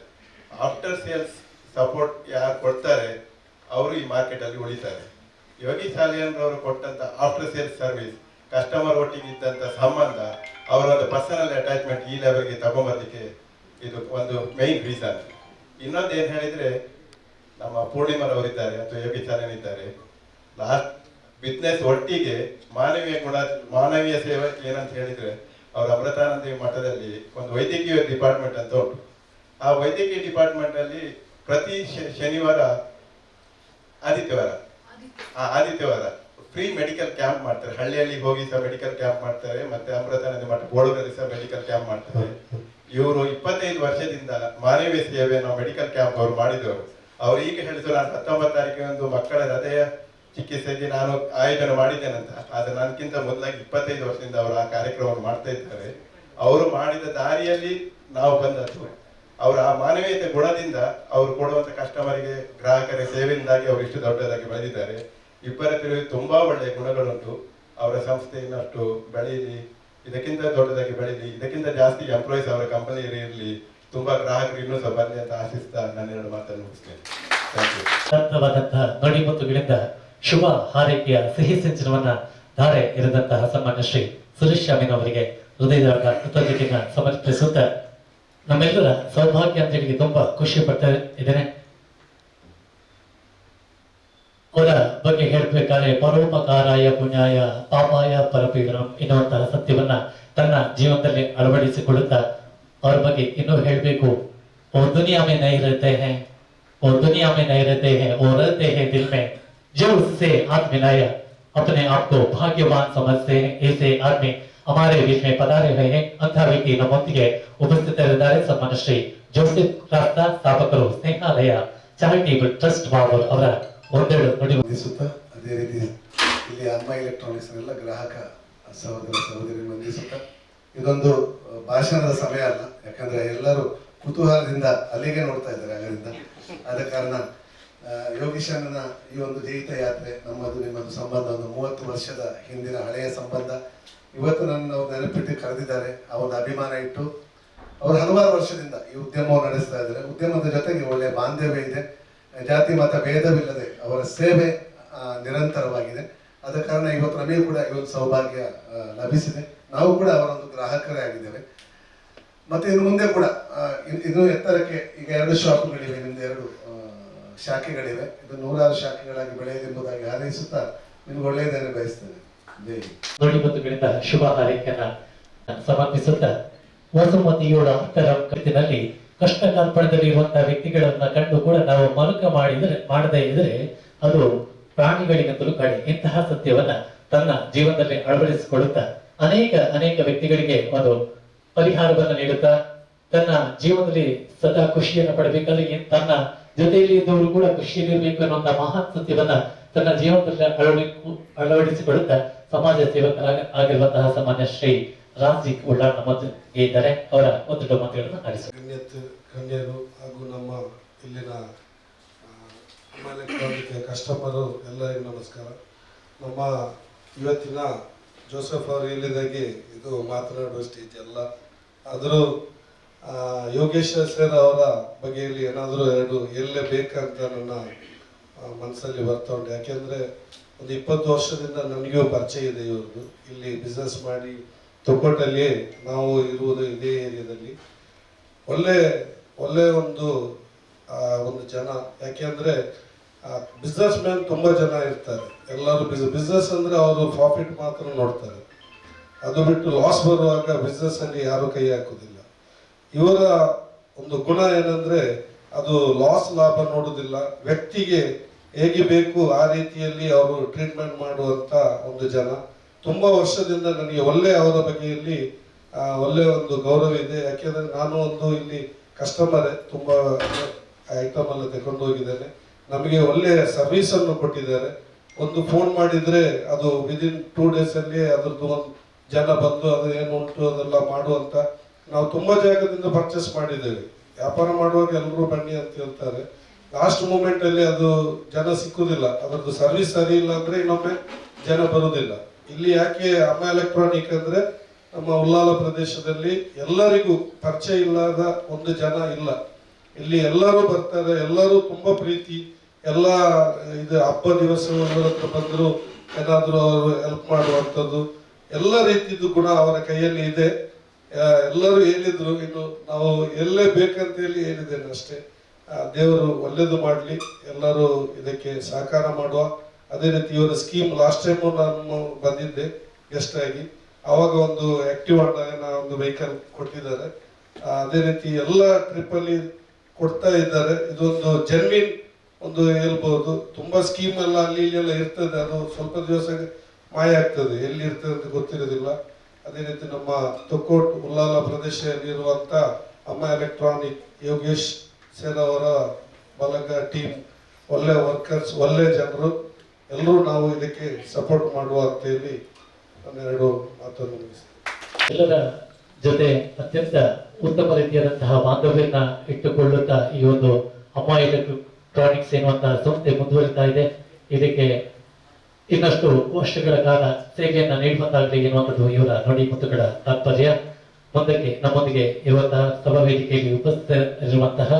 ಆಫ್ಟರ್ ಸೇಲ್ಸ್ ಸಪೋರ್ಟ್ ಯಾರು ಕೊಡ್ತಾರೆ ಅವರು ಈ ಮಾರ್ಕೆಟಲ್ಲಿ ಉಳಿತಾರೆ. ಯೋಗೀಶ್ ಶಾಲೆಯವರು ಕೊಟ್ಟಂಥ ಆಫ್ಟರ್ ಸೇಲ್ಸ್ ಸರ್ವಿಸ್, ಕಸ್ಟಮರ್ ಒಟ್ಟಿಗೆ ಇದ್ದಂಥ ಸಂಬಂಧ, ಅವರ ಒಂದು ಪರ್ಸನಲ್ ಅಟ್ಯಾಚ್ಮೆಂಟ್ ಈ ಲೆವೆಲ್ಗೆ ತಗೊಂಬರ್ಲಿಕ್ಕೆ ಇದು ಒಂದು ಮೇನ್ ರೀಸನ್. ಇನ್ನೊಂದು ಏನು ಹೇಳಿದರೆ, ನಮ್ಮ ಪೂರ್ಣಿಮರವರಿದ್ದಾರೆ ಅಥವಾ ಯೋಗೀಶ್ ಶಾಲೆಯಲ್ಲಿದ್ದಾರೆ. ಲಾಸ್ಟ್ ಬಿಸ್ನೆಸ್ ಒಟ್ಟಿಗೆ ಮಾನವೀಯ ಸೇವೆ ಏನಂತ ಹೇಳಿದರೆ ಅವರ ಅಮೃತಾನಂದ ಮಠದಲ್ಲಿ ಒಂದು ವೈದ್ಯಕೀಯ ಡಿಪಾರ್ಟ್ಮೆಂಟ್ ಅಂತ ಉಂಟು. ಆ ವೈದ್ಯಕೀಯ ಡಿಪಾರ್ಟ್ಮೆಂಟ್ ಅಲ್ಲಿ ಪ್ರತಿ ಶನಿವಾರ ಆದಿತ್ಯವಾರ ಫ್ರೀ ಮೆಡಿಕಲ್ ಕ್ಯಾಂಪ್ ಮಾಡ್ತಾರೆ. ಹಳ್ಳಿಯಲ್ಲಿ ಹೋಗಿ ಸಹ ಮೆಡಿಕಲ್ ಕ್ಯಾಂಪ್ ಮಾಡ್ತಾರೆ, ಮತ್ತೆ ಅಮೃತಾನಂದ ಮಠ ಬೋಳುಗಲ್ಲಿ ಸಹ ಮೆಡಿಕಲ್ ಕ್ಯಾಂಪ್ ಮಾಡ್ತಾರೆ. ಇವರು 25 ವರ್ಷದಿಂದ ಮಾನವೀಯ ಸೇವೆ ನಾವು ಮೆಡಿಕಲ್ ಕ್ಯಾಂಪ್ ಅವರು ಮಾಡಿದವರು. ಅವ್ರು ಈಗ ಹೇಳಿದ್ರು, ನಾನು 19 ತಾರೀಕಿನಂದು ಮಕ್ಕಳ ಹೃದಯ ಚಿಕಿತ್ಸೆಗೆ ನಾನು ಆಯೋಜನೆ ಮಾಡಿದ್ದೇನಂತ. ಆದ್ರೆ ನನಗಿಂತ ಮೊದಲಾಗಿ 25 ವರ್ಷದಿಂದ ಅವರು ಆ ಕಾರ್ಯಕ್ರಮವನ್ನು ಮಾಡ್ತಾ ಇದ್ದಾರೆ. ಅವರು ಮಾಡಿದ ದಾರಿಯಲ್ಲಿ ನಾವು ಬಂದದ್ದು. ಅವರ ಆ ಮಾನವೀಯತೆ ಗುಣದಿಂದ ಅವರು ಕೊಡುವಂತ ಕಸ್ಟಮರಿಗೆ, ಗ್ರಾಹಕರ ಸೇವೆಯಿಂದಾಗಿ ಅವರು ಇಷ್ಟು ದೊಡ್ಡದಾಗಿ ಬೆಳೆದಿದ್ದಾರೆ. ಇಬ್ಬರ ತುಂಬಾ ಒಳ್ಳೆಯ ಗುಣಗಳುಂಟು. ಅವರ ಸಂಸ್ಥೆ ಇನ್ನಷ್ಟು ಬೆಳೀಲಿ, ಇದಕ್ಕಿಂತ ದೊಡ್ಡದಾಗಿ ಬೆಳೀಲಿ, ಇದಕ್ಕಿಂತ ಜಾಸ್ತಿ ಎಂಪ್ಲಾಯೀಸ್ ಅವರ ಕಂಪನಿಯಲ್ಲಿ ಇರಲಿ, ತುಂಬಾ ಗ್ರಾಹಕರು ಇನ್ನೂ ಸಹ ಬರಲಿ ಅಂತ ಆಶಿಸ್ತಾ ನನ್ನೆರಡು ಮಾತನ್ನು ಮುಗಿಸ್ತೇನೆ. Thank you. ಅರ್ಥವಾದಂತಹ ನುಡಿ ಮುತ್ತುಗಳಿಂದ ಶುಭ ಹಾರೈಕೆಯ ಸಿಹಿ ಸಿಂಚನವನ್ನ ಧಾರೆ ಇರಿದಂತಹ ಸನ್ಮಾನ್ಯ ಶ್ರೀ ಸುರೇಶ್ ಶಾಮೀನ್ ಅವರಿಗೆ ಹೃದಯದ ಕೃತಜ್ಞತೆಯನ್ನು ಸಮರ್ಪಿಸುತ್ತಾ ನಮ್ಮೆಲ್ಲರ ಸೌಭಾಗ್ಯ ಅಂತ ಹೇಳಿ ತುಂಬಾ ಖುಷಿ ಪಡ್ತಾ ಇದ್ದೇನೆ. ಅವರ ಬಗ್ಗೆ ಹೇಳಬೇಕಾದ್ರೆ ಪರೋಪಕಾರಾಯ ಪುಣ್ಯಾಯ ಪಾಪಾಯ ಪರಪೀಡನಂ ಎನ್ನುವಂತಹ ಸತ್ಯವನ್ನ ತನ್ನ ಜೀವನದಲ್ಲಿ ಅಳವಡಿಸಿಕೊಳ್ಳುತ್ತಾ ಅವ್ರ ಬಗ್ಗೆ ಇನ್ನೂ ಹೇಳಬೇಕು. ಓ ದುನಿಯಾ में नहीं रहते हैं, वो दुनिया में नहीं रहते हैं, वो रहते हैं दिल में, जो उससे हाथ मिलाया अपने आप को भाग्यवान समझते हैं. ऐसे आदमी हमारे बीच में पधारे हुए हैं. ಅಂಥ ವ್ಯಕ್ತಿ ನಮ್ಮೊಂದಿಗೆ ಉಪಸ್ಥಿತರಿದ್ದಾರೆ. ಸನ್ಮಾನ್ಯ ಶ್ರೀ ಜೋಸೆಫ್ ರಾಸ್ತಾ, ಸ್ಥಾಪಕರು ಸ್ನೇಹಾಲಯ ಚಾರಿಟೇಬಲ್ ಟ್ರಸ್ಟ್ ಬಾಬರ್ ಅವರ ಒಂದೆರಡು ನುಡಿ ವಂದಿಸುತ್ತಾ, ಅದೇ ರೀತಿ ಇಲ್ಲಿ ಅಮ್ಮ ಎಲೆಕ್ಟ್ರಾನಿಕ್ಸ್ ಎಲ್ಲ ಗ್ರಾಹಕ ಸಹೋದರ ಸಹೋದರಿ ವಂದಿಸುತ್ತಾ, ಇದೊಂದು ಭಾಷಣದ ಸಮಯ ಅಲ್ಲ, ಯಾಕಂದ್ರೆ ಎಲ್ಲರೂ ಕುತೂಹಲದಿಂದ ಅಲ್ಲಿಗೆ ನೋಡ್ತಾ ಇದ್ದಾರೆ. ಅದರಿಂದ ಆದ ಕಾರಣ ಯೋಗೀಶನ ಈ ಒಂದು ಜೀವಿತ ಯಾತ್ರೆ, ನಮ್ಮದು ನಿಮ್ಮದು ಸಂಬಂಧ ಒಂದು 30 ವರ್ಷದ ಹಿಂದಿನ ಹಳೆಯ ಸಂಬಂಧ. ಇವತ್ತು ನನ್ನ ನೆನಪಿಟ್ಟು ಕರೆದಿದ್ದಾರೆ. ಆ ಒಂದು ಅಭಿಮಾನ ಇಟ್ಟು ಅವರು ಹಲವಾರು ವರ್ಷದಿಂದ ಈ ಉದ್ಯಮವನ್ನು ನಡೆಸ್ತಾ ಇದ್ದಾರೆ. ಉದ್ಯಮದ ಜೊತೆಗೆ ಒಳ್ಳೆಯ ಬಾಂಧವ್ಯ ಇದೆ. ಜಾತಿ ಮತ ಭೇದವಿಲ್ಲದೆ ಅವರ ಸೇವೆ ನಿರಂತರವಾಗಿದೆ. ಆದ ಕಾರಣ ಇವತ್ತು ನಮಗೆ ಕೂಡ ಈ ಒಂದು ಸೌಭಾಗ್ಯ ಲಭಿಸಿದೆ. ನಾವು ಕೂಡ ಅವರೊಂದು ಗ್ರಾಹಕರೇ ಆಗಿದ್ದೇವೆ. ಮತ್ತೆ ಇನ್ನು ಮುಂದೆ ಕೂಡ ಇನ್ನು ಎತ್ತರಕ್ಕೆ ಈಗ 2 ಶಾಪ್ಗಳಿವೆ, ನಿಮ್ದು 2 ಶಾಖೆಗಳಿವೆ. ಇದು 100 ಶಾಖೆಗಳಾಗಿ ಬೆಳೆಯಲಿ ಎಂಬುದಾಗಿ ಹಾರೈಸುತ್ತಾ ನಿಮ್ಗೆ ಒಳ್ಳೆಯದನ್ನು ಬಯಸ್ತೇನೆ. ಜೈ ನುಡಿ ಮುತ್ತುಗಳಿಂದ ಶುಭ ಹಾರೈಕೆಯನ್ನ ಸಮರ್ಪಿಸುತ್ತಾ, ವಸುಮತಿಯೋಳ ಅಂತರಂ ಕೃತಿನಲ್ಲಿ ಕಷ್ಟ ಕಾರ್ಪಣ್ಯದಲ್ಲಿ ಇರುವಂತಹ ವ್ಯಕ್ತಿಗಳನ್ನ ಕಂಡು ಕೂಡ ನಾವು ಮರುಕ ಮಾಡದೇ ಇದ್ರೆ ಅದು ಪ್ರಾಣಿಗಳಿಗಂತಲೂ ಕಡೆ. ಇಂತಹ ಸತ್ಯವನ್ನ ತನ್ನ ಜೀವನದಲ್ಲಿ ಅಳವಡಿಸಿಕೊಳ್ಳುತ್ತಾ ಅನೇಕ ವ್ಯಕ್ತಿಗಳಿಗೆ ಒಂದು ಪರಿಹಾರವನ್ನು ನೀಡುತ್ತಾ ತನ್ನ ಜೀವನದಲ್ಲಿ ಸದಾ ಖುಷಿಯನ್ನು ಪಡಬೇಕಾದ್ರೆ ತನ್ನ ಜೊತೆಯಲ್ಲಿ ಇದ್ದವರು ಕೂಡ ಖುಷಿಯಲ್ಲಿರ್ಬೇಕು ಅನ್ನುವಂತಹ ಮಹಾನ್ ಸತ್ಯವನ್ನ ತನ್ನ ಜೀವನದಲ್ಲಿ ಅಳವಡಿಸಿಕೊಳ್ಳುತ್ತಾ ಸಮಾಜ ಸೇವಕರಾಗಿರುವಂತಹ ಸಾಮಾನ್ಯ ಶ್ರೀ ರಾಜಿ ಉಳ್ಳಾಳ್ ನಮ್ಮೊಂದಿಗೆ ಇದ್ದಾರೆ. ಅವರ ಒಂದೆರಡು ಮಾತುಗಳನ್ನು ಆಲಿಸುತ್ತಾರೆ. ಗಣ್ಯರು ಹಾಗೂ ನಮ್ಮ ಇಲ್ಲಿನ ಎಲೆಕ್ಟ್ರಾನಿಕ್ ಕಸ್ಟಮರು ಎಲ್ಲರಿಗೂ ನಮಸ್ಕಾರ. ನಮ್ಮ ಇವತ್ತಿನ ಜೋಸೆಫ್ ಅವರು ಹೇಳಿದಾಗೆ ಇದು ಮಾತನಾಡುವ ಸ್ಟೇಜ್ ಅಲ್ಲ. ಆದರೂ ಯೋಗೇಶ್ ಸರ್ ಅವರ ಬಗ್ಗೆಯಲ್ಲಿ ಏನಾದರೂ 2 ಹೇಳಲೇಬೇಕಂತ ನನ್ನ ಮನಸ್ಸಲ್ಲಿ ಬರ್ತಾ ಉಂಟು. ಯಾಕೆಂದರೆ ಒಂದು 20 ವರ್ಷದಿಂದ ನನಗೂ ಪರಿಚಯ ಇದೆ ಇವ್ರದ್ದು. ಇಲ್ಲಿ ಬಿಸ್ನೆಸ್ ಮಾಡಿ ತೊಕ್ಕೊಟ್ಟಲ್ಲಿ ನಾವು ಇರುವುದು ಇದೇ ಏರಿಯಾದಲ್ಲಿ. ಒಳ್ಳೆ ಒಂದು ಜನ. ಯಾಕೆಂದರೆ ಬಿಸ್ನೆಸ್ ಮ್ಯಾನ್ ತುಂಬ ಜನ ಇರ್ತಾರೆ. ಎಲ್ಲರೂ ಬಿಸ್ನೆಸ್ ಅಂದರೆ ಅವರು ಪ್ರಾಫಿಟ್ ಮಾತ್ರ ನೋಡ್ತಾರೆ. ಅದು ಬಿಟ್ಟು ಲಾಸ್ ಬರುವಾಗ ಬಿಸ್ನೆಸ್ಸಲ್ಲಿ ಯಾರೂ ಕೈ ಹಾಕೋದಿಲ್ಲ. ಇವರ ಒಂದು ಗುಣ ಏನಂದರೆ ಅದು ಲಾಭ ನೋಡೋದಿಲ್ಲ. ವ್ಯಕ್ತಿಗೆ ಹೇಗೆ ಬೇಕು ಆ ರೀತಿಯಲ್ಲಿ ಅವರು ಟ್ರೀಟ್ಮೆಂಟ್ ಮಾಡುವಂಥ ಒಂದು ಜನ. ತುಂಬ ವರ್ಷದಿಂದ ನನಗೆ ಅವರ ಬಗ್ಗೆಯಲ್ಲಿ ಒಳ್ಳೆಯ ಒಂದು ಗೌರವ ಇದೆ. ಯಾಕೆಂದರೆ ನಾನು ಒಂದು ಇಲ್ಲಿ ಕಸ್ಟಮರೇ, ತುಂಬ ಐಟಮ್ ಎಲ್ಲ ತಗೊಂಡು ಹೋಗಿದ್ದೇನೆ. ನಮಗೆ ಒಳ್ಳೆಯ ಸರ್ವಿಸನ್ನು ಕೊಟ್ಟಿದ್ದಾರೆ. ಒಂದು ಫೋನ್ ಮಾಡಿದರೆ ಅದು ವಿದಿನ್ 2 ಡೇಸಲ್ಲಿ ಅದರದ್ದು ಒಂದು ಜನ ಬಂದು ಅದು ಏನು ಉಂಟು ಅದೆಲ್ಲ ಮಾಡುವಂಥ. ನಾವು ತುಂಬ ಜಾಗದಿಂದ ಪರ್ಚೇಸ್ ಮಾಡಿದ್ದೇವೆ. ವ್ಯಾಪಾರ ಮಾಡುವಾಗ ಎಲ್ಲರೂ ಬನ್ನಿ ಅಂತ ಹೇಳ್ತಾರೆ. ಲಾಸ್ಟ್ ಮೂಮೆಂಟಲ್ಲಿ ಅದು ಜನ ಸಿಕ್ಕುವುದಿಲ್ಲ. ಅದರದ್ದು ಸರ್ವಿಸ್ ಸರಿ ಇಲ್ಲ ಅಂದರೆ ಇನ್ನೊಮ್ಮೆ ಜನ ಬರುವುದಿಲ್ಲ. ಇಲ್ಲಿ ಯಾಕೆ ಅಮ್ಮ ಎಲೆಕ್ಟ್ರಾನಿಕ್ ಅಂದರೆ ನಮ್ಮ ಉಳ್ಳಾಲ ಪ್ರದೇಶದಲ್ಲಿ ಎಲ್ಲರಿಗೂ ಪರಿಚಯ ಇಲ್ಲದ ಒಂದು ಜನ ಇಲ್ಲ. ಇಲ್ಲಿ ಎಲ್ಲರೂ ಬರ್ತಾರೆ, ಎಲ್ಲರೂ ತುಂಬ ಪ್ರೀತಿ. ಎಲ್ಲ ಇದು ಹಬ್ಬ ದಿವಸಗಳ ಹತ್ರ ಬಂದರು ಏನಾದರೂ ಅವರು ಹೆಲ್ಪ್ ಮಾಡುವಂಥದ್ದು ಎಲ್ಲ ರೀತಿಯದು ಗುಣ ಅವರ ಕೈಯಲ್ಲಿ ಇದೆ. ಎಲ್ಲರೂ ಹೇಳಿದ್ರು, ಇನ್ನು ನಾವು ಎಲ್ಲೇ ಬೇಕಂತ ಹೇಳಿದ್ದೇನೆ ಅಷ್ಟೇ. ದೇವರು ಒಳ್ಳೇದು ಮಾಡಲಿ, ಎಲ್ಲರೂ ಇದಕ್ಕೆ ಸಹಕಾರ ಮಾಡುವ. ಅದೇ ರೀತಿ ಇವರ ಸ್ಕೀಮ್ ಲಾಸ್ಟ್ ಟೈಮು ನಾನು ಬಂದಿದ್ದೆ ಗೆಸ್ಟ್ ಆಗಿ. ಆವಾಗ ಒಂದು ಆಕ್ಟಿವ್ ಒಂದು ವೆಹಿಕಲ್ ಕೊಟ್ಟಿದ್ದಾರೆ. ಅದೇ ರೀತಿ ಎಲ್ಲ ಟ್ರಿಪ್ಪಲ್ಲಿ ಕೊಡ್ತಾ ಇದ್ದಾರೆ. ಇದೊಂದು ಜೆನ್ವಿನ್ ಒಂದು ಹೇಳ್ಬೋದು. ತುಂಬಾ ಸ್ಕೀಮ್ ಎಲ್ಲ ಅಲ್ಲಿ ಇಲ್ಲಿ ಎಲ್ಲ ಇರ್ತದೆ, ಅದು ಸ್ವಲ್ಪ ದಿವಸ ಮಾಯ ಆಗ್ತದೆ, ಎಲ್ಲಿ ಇರ್ತದೆ ಅಂತ ಗೊತ್ತಿರೋದಿಲ್ಲ. ಅದೇ ರೀತಿ ನಮ್ಮ ತೊಕ್ಕೋಟ್ ಉಲ್ಲಾಲ ಪ್ರದೇಶದಲ್ಲಿರುವಂತ ಅಮ್ಮ ಎಲೆಕ್ಟ್ರಾನಿಕ್ ಯೋಗೇಶ್ ಸರ್ ಅವರ ಬಲಗ ಟೀಮ್, ಒಳ್ಳೆ ವರ್ಕರ್ಸ್, ಒಳ್ಳೆ ಜನರು, ಎಲ್ಲರೂ ನಾವು ಇದಕ್ಕೆ ಸಪೋರ್ಟ್ ಮಾಡುವ ಅಂತ ಹೇಳಿ ಒಂದೆರಡು ಮಾತನ್ನು ಮುಗಿಸ್ತೇನೆ. ಎಲ್ಲರ ಜೊತೆ ಅತ್ಯಂತ ಉತ್ತಮ ರೀತಿಯಾದಂತಹ ಬಾಂಧವ್ಯನ ಇಟ್ಟುಕೊಳ್ಳುತ್ತಾ ಈ ಒಂದು ಅಮ್ಮ ಎಲೆಕ್ಟ್ರಾನಿಕ್ಸ್ ಎನ್ನುವಂತಹ ಸಂಸ್ಥೆ ಮುಂದುವರಿತಾ ಇದೆ. ಇದಕ್ಕೆ ಇನ್ನಷ್ಟು ವರ್ಷಗಳ ಕಾಲ ಸೇವೆಯನ್ನ ನೀಡುವಂತಾಗಲಿ ಎನ್ನುವಂಥದ್ದು ಇವರ ನುಡಿ ಮುತ್ತುಗಳ ತಾತ್ಪರ್ಯ. ಮುಂದಕ್ಕೆ ನಮ್ಮೊಂದಿಗೆ ಇರುವಂತಹ ಸಭಾ ವೇದಿಕೆಯಲ್ಲಿ ಉಪಸ್ಥಿತರಿರುವಂತಹ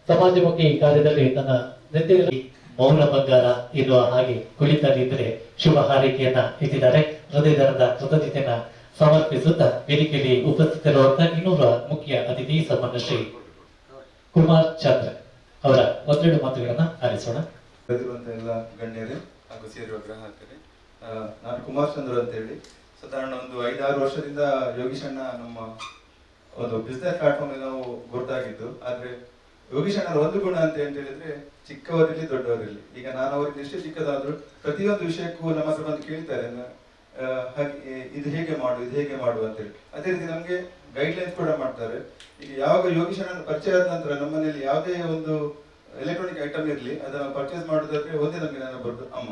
ಸಮಾಜಮುಖಿ ಕಾರ್ಯದಲ್ಲಿ ತನ್ನ ನಿದ್ದೆಯಲ್ಲಿ ಮೌನ ಬಂಗಾರ ಎನ್ನುವ ಹಾಗೆ ಕುಳಿತಲ್ಲಿದ್ದರೆ ಶುಭ ಹಾರೈಕೆಯನ್ನ ಇಟ್ಟಿದ್ದಾರೆ. ಹೃದಯದ ಕೃತಜ್ಞತೆಯನ್ನ ಸಮರ್ಪಿಸುತ್ತಾ ವೇದಿಕೆಯಲ್ಲಿ ಉಪಸ್ಥಿತರಿರುವಂತಹ ಇನ್ನೂರ ಮುಖ್ಯ ಅತಿಥಿ ಸನ್ಮಾನ್ಯ ಶ್ರೀ ಕುಮಾರ್ ಚಂದ್ರ ಅವರ ಒಂದೆರಡು ಮಾತುಗಳನ್ನ ಆಲಿಸೋಣ. ಎಲ್ಲ ಗಣ್ಯರೇ ಹಾಗೂ ಸೇರಿರುವ ಗ್ರಾಹಕರೇ, ನಾನು ಕುಮಾರ್ ಚಂದ್ರ ಅಂತ ಹೇಳಿ ಸಾಧಾರಣ ಒಂದು 5-6 ವರ್ಷದಿಂದ ಯೋಗೀಶ್ ಅಣ್ಣ ನಮ್ಮ ಒಂದು ಬಿಸ್ನೆಸ್ ಪ್ಲಾಟ್ಫಾರ್ಮ್ ನಾವು ಗೊತ್ತಾಗಿದ್ದು. ಆದ್ರೆ ಯೋಗೀಶ್ ಅಣ್ಣರ ಒಂದು ಗುಣ ಅಂತ ಹೇಳಿದ್ರೆ ಚಿಕ್ಕವರಿರ್ಲಿ ದೊಡ್ಡವರಿರ್ಲಿ, ಈಗ ನಾನು ಅವರಿಗೆ ಎಷ್ಟೇ ಚಿಕ್ಕದಾದ್ರು ಪ್ರತಿಯೊಂದು ವಿಷಯಕ್ಕೂ ನಮ್ಮ ಹತ್ರ ಬಂದು ಕೇಳ್ತಾರೆ, ಹಾಗೆ ಇದು ಹೇಗೆ ಮಾಡು ಅಂತೇಳಿ. ಅದೇ ರೀತಿ ನಮ್ಗೆ ಗೈಡ್ಲೈನ್ಸ್ ಕೂಡ ಮಾಡ್ತಾರೆ. ಈಗ ಯಾವಾಗ ಯೋಗೀಶ್ ಅಣ್ಣನ ಪರಿಚಯ ಆದ ನಂತರ ನಮ್ಮ ಮನೆಯಲ್ಲಿ ಯಾವುದೇ ಒಂದು ಎಲೆಕ್ಟ್ರಾನಿಕ್ ಐಟಮ್ ಇರಲಿ ಅದನ್ನು ಪರ್ಚೇಸ್ ಮಾಡೋದಾದ್ರೆ ಒಂದೇ ನಮಗೆ ನೆನಪು ಅಮ್ಮ.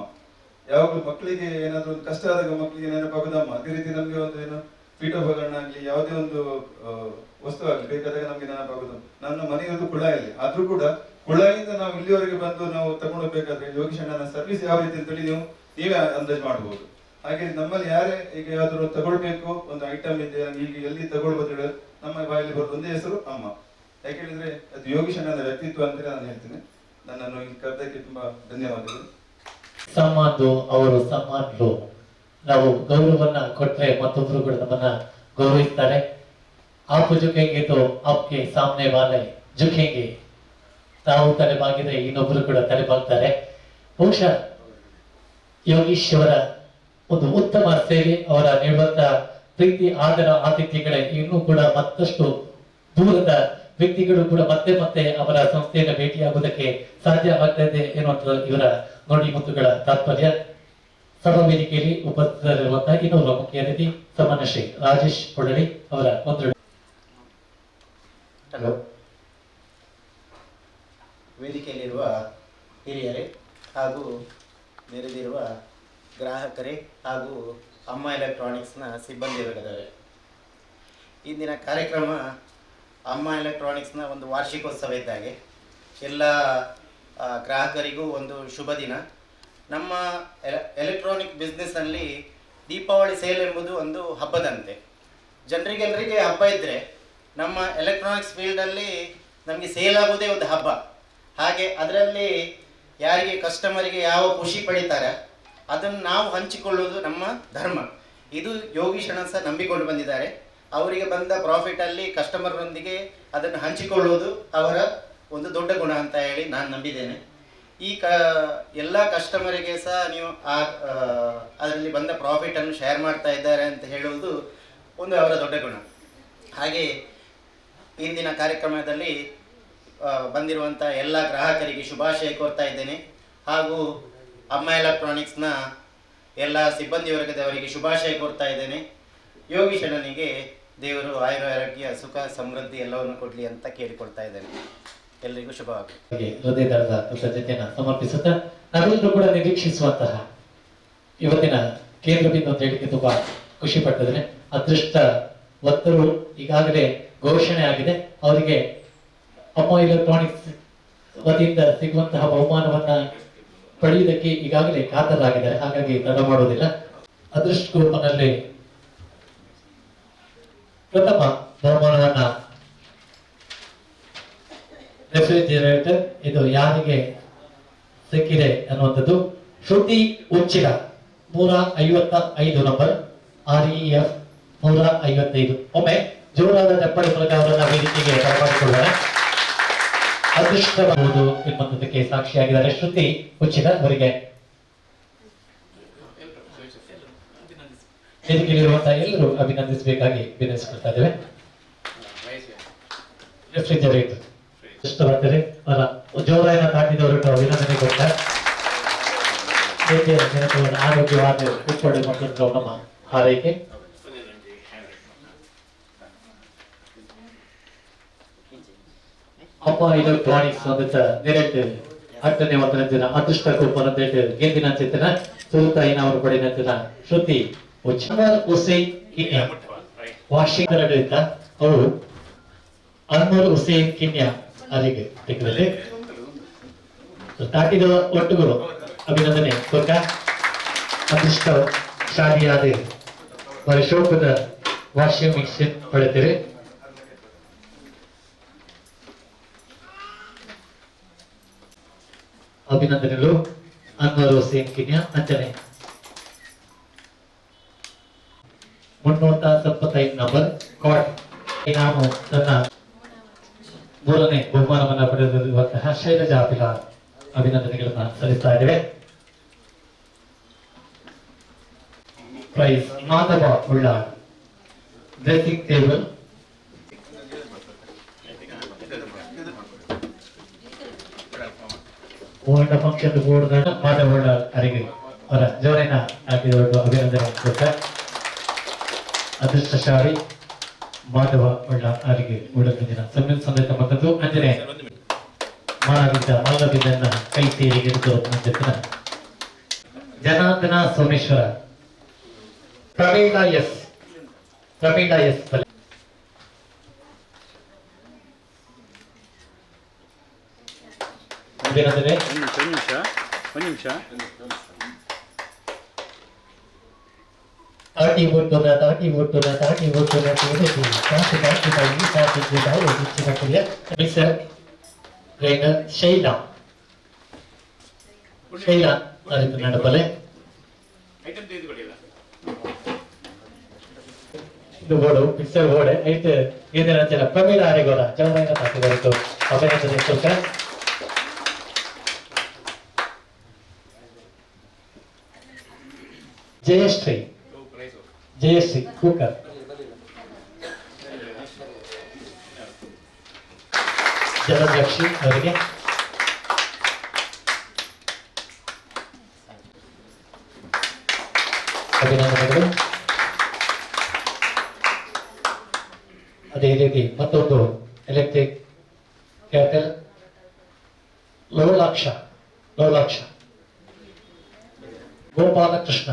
ಯಾವಾಗಲೂ ಮಕ್ಕಳಿಗೆ ಏನಾದ್ರು ಒಂದು ಕಷ್ಟ ಆದಾಗ ಮಕ್ಕಳಿಗೆ ನೆನಪಾಗೋದು ಅಮ್ಮ. ಅದೇ ರೀತಿ ನಮ್ಗೆ ಒಂದು ಏನು ಪೀಠೋಪಕರಣ ಆಗಲಿ ಯಾವುದೇ ಒಂದು ವಸ್ತು ಆಗಲಿ ಬೇಕಾದಾಗ ನಮ್ಗೆ ನೆನಪಾಗೋದು. ನನ್ನ ಮನೆಯದು ಕುಳಾಯಲ್ಲಿ, ಆದ್ರೂ ಕೂಡ ಕುಳಾಯಿಂದ ನಾವು ಇಲ್ಲಿವರೆಗೆ ಬಂದು ನಾವು ತಗೊಂಡೋಗ್ಬೇಕಾದ್ರೆ ಯೋಗೀಶ್ ಅಣ್ಣನ ಸರ್ವಿಸ್ ಯಾವ ರೀತಿ ಅಂತೇಳಿ ನೀವೇ ಅಂದಾಜು ಮಾಡಬಹುದು. ಹಾಗೆ ನಮ್ಮಲ್ಲಿ ಯಾರೇ ಈಗ ಯಾವ್ದಾದ್ರು ತಗೊಳ್ಬೇಕು ಒಂದು ಐಟಮ್ ಇದೆ, ಈಗ ಎಲ್ಲಿ ತಗೊಳ್ಬೋದು ನಮ್ಮ ಬಾಯಲ್ಲಿ ಬರೋದು ಒಂದೇ ಹೆಸರು ಅಮ್ಮ. ಯಾಕೆ ಹೇಳಿದ್ರೆ ಅದು ಯೋಗೀಶ್ ಅಣ್ಣನ ವ್ಯಕ್ತಿತ್ವ ಅಂತ ನಾನು ಹೇಳ್ತೀನಿ. ನನ್ನನ್ನು ಈ ಕರೆದಕ್ಕೆ ತುಂಬಾ ಧನ್ಯವಾದಗಳು. ಸಮ್ಮಾನ್ದು ಅವರು ಸಮ್ಮಾನ್ಲು, ನಾವು ಗೌರವವನ್ನ ಕೊಟ್ರೆ ಮತ್ತೊಬ್ರು ಕೂಡ ನಮ್ಮನ್ನ ಗೌರವಿಸ್ತಾರೆ. ಆಪ್ ಜುಕೆಂಗೆ ತೋ ಆಪ್ಗೆ ಸಾಮ್ನೆ ವಾಲೆ ಜುಕೆಂಗೆ, ತಾವು ತಲೆಬಾಗಿದ್ರೆ ಇನ್ನೊಬ್ರು ಕೂಡ ತಲೆಬಾಗ್ತಾರೆ. ಬಹುಶಃ ಯೋಗೀಶ್ ಅವರ ಒಂದು ಉತ್ತಮ ಸೇವೆ, ಅವರ ನೀಡುವಂತ ಪ್ರೀತಿ ಆದರ ಆತಿಥ್ಯಗಳೇ ಇನ್ನೂ ಕೂಡ ಮತ್ತಷ್ಟು ದೂರದ ವ್ಯಕ್ತಿಗಳು ಕೂಡ ಮತ್ತೆ ಮತ್ತೆ ಅವರ ಸಂಸ್ಥೆಯನ್ನು ಭೇಟಿಯಾಗುವುದಕ್ಕೆ ಸಾಧ್ಯ ಆಗ್ತದೆ ಎನ್ನುವಂಥ ಇವರ ನುಡಿ ಮುತ್ತುಗಳ ತಾತ್ಪರ್ಯ. ಸಭಾ ವೇದಿಕೆಯಲ್ಲಿ ಉಪಸ್ಥಿತರಿರುವಂತಹ ಇನ್ನೊಬ್ಬ ಮುಖ್ಯ ಅತಿಥಿ ಸನ್ಮಾನ್ಯ ಶ್ರೀ ರಾಜೇಶ್ ಹೊಡಳಿ ಅವರ ಒಂದು. ಹಲೋ, ವೇದಿಕೆಯಲ್ಲಿರುವ ಹಿರಿಯರೇ ಹಾಗೂ ನೆರೆದಿರುವ ಗ್ರಾಹಕರೇ ಹಾಗೂ ಅಮ್ಮ ಎಲೆಕ್ಟ್ರಾನಿಕ್ಸ್ನ ಸಿಬ್ಬಂದಿ ವರ್ಗದವರೇ, ಇಂದಿನ ಕಾರ್ಯಕ್ರಮ ಅಮ್ಮ ಎಲೆಕ್ಟ್ರಾನಿಕ್ಸ್ನ ಒಂದು ವಾರ್ಷಿಕೋತ್ಸವ ಇದ್ದಾಗೆ ಎಲ್ಲ ಗ್ರಾಹಕರಿಗೂ ಒಂದು ಶುಭ ದಿನ. ನಮ್ಮ ಎಲೆಕ್ಟ್ರಾನಿಕ್ ಬಿಸ್ನೆಸ್ನಲ್ಲಿ ದೀಪಾವಳಿ ಸೇಲ್ ಎಂಬುದು ಒಂದು ಹಬ್ಬದಂತೆ. ಜನರಿಗೆಲ್ಲರಿಗೆ ಹಬ್ಬ ಇದ್ದರೆ ನಮ್ಮ ಎಲೆಕ್ಟ್ರಾನಿಕ್ಸ್ ಫೀಲ್ಡಲ್ಲಿ ನಮಗೆ ಸೇಲ್ ಆಗೋದೇ ಒಂದು ಹಬ್ಬ. ಹಾಗೆ ಅದರಲ್ಲಿ ಯಾರಿಗೆ ಕಸ್ಟಮರಿಗೆ ಯಾವ ಖುಷಿ ಪಡೀತಾರೆ ಅದನ್ನು ನಾವು ಹಂಚಿಕೊಳ್ಳುವುದು ನಮ್ಮ ಧರ್ಮ. ಇದು ಯೋಗೀಶ್ ಅಣ್ಣ ಸಹ ನಂಬಿಕೊಂಡು ಬಂದಿದ್ದಾರೆ. ಅವರಿಗೆ ಬಂದ ಪ್ರಾಫಿಟಲ್ಲಿ ಕಸ್ಟಮರ್ನೊಂದಿಗೆ ಅದನ್ನು ಹಂಚಿಕೊಳ್ಳುವುದು ಅವರ ಒಂದು ದೊಡ್ಡ ಗುಣ ಅಂತ ಹೇಳಿ ನಾನು ನಂಬಿದ್ದೇನೆ. ಈ ಎಲ್ಲ ಕಸ್ಟಮರಿಗೆ ಸಹ ನೀವು ಅದರಲ್ಲಿ ಬಂದ ಪ್ರಾಫಿಟನ್ನು ಶೇರ್ ಮಾಡ್ತಾ ಇದ್ದಾರೆ ಅಂತ ಹೇಳುವುದು ಒಂದು ಅವರ ದೊಡ್ಡ ಗುಣ. ಹಾಗೆ ಇಂದಿನ ಕಾರ್ಯಕ್ರಮದಲ್ಲಿ ಬಂದಿರುವಂಥ ಎಲ್ಲ ಗ್ರಾಹಕರಿಗೆ ಶುಭಾಶಯ ಕೋರ್ತಾ ಇದ್ದೇನೆ. ಹಾಗೂ ಅಮ್ಮ ಎಲೆಕ್ಟ್ರಾನಿಕ್ಸ್ನ ಎಲ್ಲ ಸಿಬ್ಬಂದಿ ವರ್ಗದವರಿಗೆ ಶುಭಾಶಯ ಕೋರ್ತಾ ಇದ್ದೇನೆ. ಯೋಗೀಶ್ ಅಣ್ಣನಿಗೆ ದೇವರು ಆಯುರಾರೋಗ್ಯ ಸುಖ ಸಮೃದ್ಧಿ ಎಲ್ಲವನ್ನು ಕೊಡಲಿ ಅಂತ ಕೇಳಿಕೊಳ್ತಾ ಇದ್ದೇನೆ. ಎಲ್ಲರಿಗೂ ಶುಭವಾಗಲಿ. ಹೃದಯದ ಕೃತಜ್ಞತೆಯನ್ನು ಸಮರ್ಪಿಸುತ್ತಾ ನಾವೆಲ್ಲರೂ ಕೂಡ ನಿರೀಕ್ಷಿಸುವಂತಹ ಇವತ್ತಿನ ಕೇಂದ್ರ ಬಿಂದು ಅಂತ ಹೇಳಿಕ್ಕೆ ತುಂಬಾ ಖುಷಿ ಪಟ್ಟಿದ್ರೆ, ಅದೃಷ್ಟ ಒತ್ತರು ಈಗಾಗಲೇ ಘೋಷಣೆ ಆಗಿದೆ. ಅವರಿಗೆ ಅಮ್ಮ ಎಲೆಕ್ಟ್ರಾನಿಕ್ಸ್ ವತಿಯಿಂದ ಸಿಗುವಂತಹ ಬಹುಮಾನವನ್ನ ಪಡೆಯುವುದಕ್ಕೆ ಈಗಾಗಲೇ ಕಾತರಾಗಿದ್ದಾರೆ. ಹಾಗಾಗಿ ತಡ ಮಾಡುವುದಿಲ್ಲ. ಅದೃಷ್ಟ ಗ್ರೂಪ್ನಲ್ಲಿ ಪ್ರಥಮ ಬಹುಮಾನವನ್ನ ರೆಫ್ರಿಜಿರೇಟರ್ ಇದು ಯಾರಿಗೆ ಸಿಕ್ಕಿದೆ ಅನ್ನುವಂಥದ್ದು ಶ್ರುತಿ ಉಚ್ಚಿಲ 155 ನಂಬರ್ REF 155. ಒಮ್ಮೆ ಜೋರಾದ ಚಪ್ಪಳಿ ಮೂಲಕ ಅವರನ್ನ ವೇದಿಕೆಗೆ ಬರಮಾಡಿಕೊಳ್ಳೋಣ. ಅದೃಷ್ಟಬಹುದು ಎಂಬುದಕ್ಕೆ ಸಾಕ್ಷಿಯಾಗಿದ್ದಾರೆ ಶ್ರುತಿ ಉಚ್ಚಿಲ ಅವರಿಗೆ ವೇದಿಕೆಯಲ್ಲಿರುವಂತಹ ಎಲ್ಲರೂ ಅಭಿನಂದಿಸಬೇಕಾಗಿ ವಿನಂತಿಸ್ಕೊಳ್ತಾ ಇದ್ದೇವೆ. ರೆಫ್ರಿಜರೇಟರ್ ಎಷ್ಟು ಬರ್ತಾರೆ ಅವರ ಜೋರಾಯನ ತಾಂಡಿದವರು ಅಭಿನಂದನೆ ಕೊಡ್ತಾರೆ. ಆರೋಗ್ಯವಾದ ಕೂತ್ಕೊಳ್ಳಿ ಮತ್ತು ನಮ್ಮ ಹಾರೈಕೆ. ಅಮ್ಮ ಎಲೆಕ್ಟ್ರಾನಿಕ್ಸ್ வந்துட்டு நேரட்டு அட்டனை வந்தனத்தின அதிர்ஷ்டக்கு பரந்தேட்டு ಗೆದ್ದಿನ ಚಿತ್ರನ ಸುಲ್ತಾಯಿನ ಅವರು ಪಡೆದಂತ ಶ್ರುತಿ ಉಚ್ಚಮರ್ ಹುಸೇನ್ ಕಿನ್ಯಾ ವಾಷಿಂಗ್ಟನ್ ನಡೆದ ಅವರು ಅನ್ವರ್ ಹುಸೇನ್ ಕಿನ್ಯಾ ಅವರಿಗೆ ತೆಗೆದರೆ ತಾಟಿದ ಒಟ್ಟುಗಳು ಅಭಿನಂದನೆ ಕೊಟ್ಟ ಅದೃಷ್ಟ ಶಾಲಿಯಾದ ವರ್ಷೋಪದ ವಾಷಿಂಗ್ ಮಿಷಿನ್ ಪಡೆದಿರಿ. ಅಭಿನಂದನೆಗಳು ಅನ್ವರ್ ಹುಸೇನ್ ಕಿನ್ಯಾ ಅಂಚನೆ 375 ನಂಬರ್ ಕಾಟ್ ಇನಾಮು ತನ್ನ ಮೂರನೇ ಬಹುಮಾನವನ್ನು ಪಡೆದಿರುವಂತಹ ಶೈಲಜಾ ಪಿಲಾರ್ ಅಭಿನಂದನೆಗಳನ್ನ ಸಲ್ಲಿಸ್ತಾ ಇದ್ದೇವೆ. Prize Madhava Ullal dressing table old function board Madhava Ullal ಅವರಿಗೆ ಅವರ ಜೋರಿನ ಹಾಕಿದವರು ಅಭಿನಂದನೆ ಕೊಟ್ಟ ಅದೃಷ್ಟಶಾಲಿ ಮಾಧವ ಉಳ್ಳಾಳ್ ಅವರಿಗೆ ಉಳ್ಳದಿನ ಸಮೇತ ಮತ್ತದ್ದು ಅಂಜನೆ ಮಾನವಿದ್ದ ಮಲ್ಲವಿದ್ದನ್ನ ಕೈ ಸೇರಿ ಗೆದ್ದ ಜನಾರ್ದನ ಸೋಮೇಶ್ವರ ಪ್ರವೀಣ ಎಸ್ ಅಭಿನಂದನೆ. ಒಂದು ನಿಮಿಷ ತಾಟಿ ಓಟುನ ಶೈಲಾ ಅದಕ್ಕೆ ನಡಬಲೆ ಇದು ಓಡು ಮಿಕ್ಸರ್ ಓಡೆ ಐತೆ ಏನೇನಂತೆಲ್ಲ ಪ್ರವೀಣ ಆರೆಗೋರ ಜವನ ತಾಕಿದರಿತು ಅಭಿನಂದನೆ ಕೊಟ್ಟ ಜಯಶ್ರೀ ಕೂಕರ್ ಜಲಜಕ್ಷಿ ಅವರಿಗೆ ಅಭಿನಂದನೆಗಳು. ಅದೇ ರೀತಿ ಮತ್ತೊಂದು ಎಲೆಕ್ಟ್ರಿಕ್ ಕ್ಯಾಟಲ್ ಲೋಲಾಕ್ಷ ಗೋಪಾಲಕೃಷ್ಣ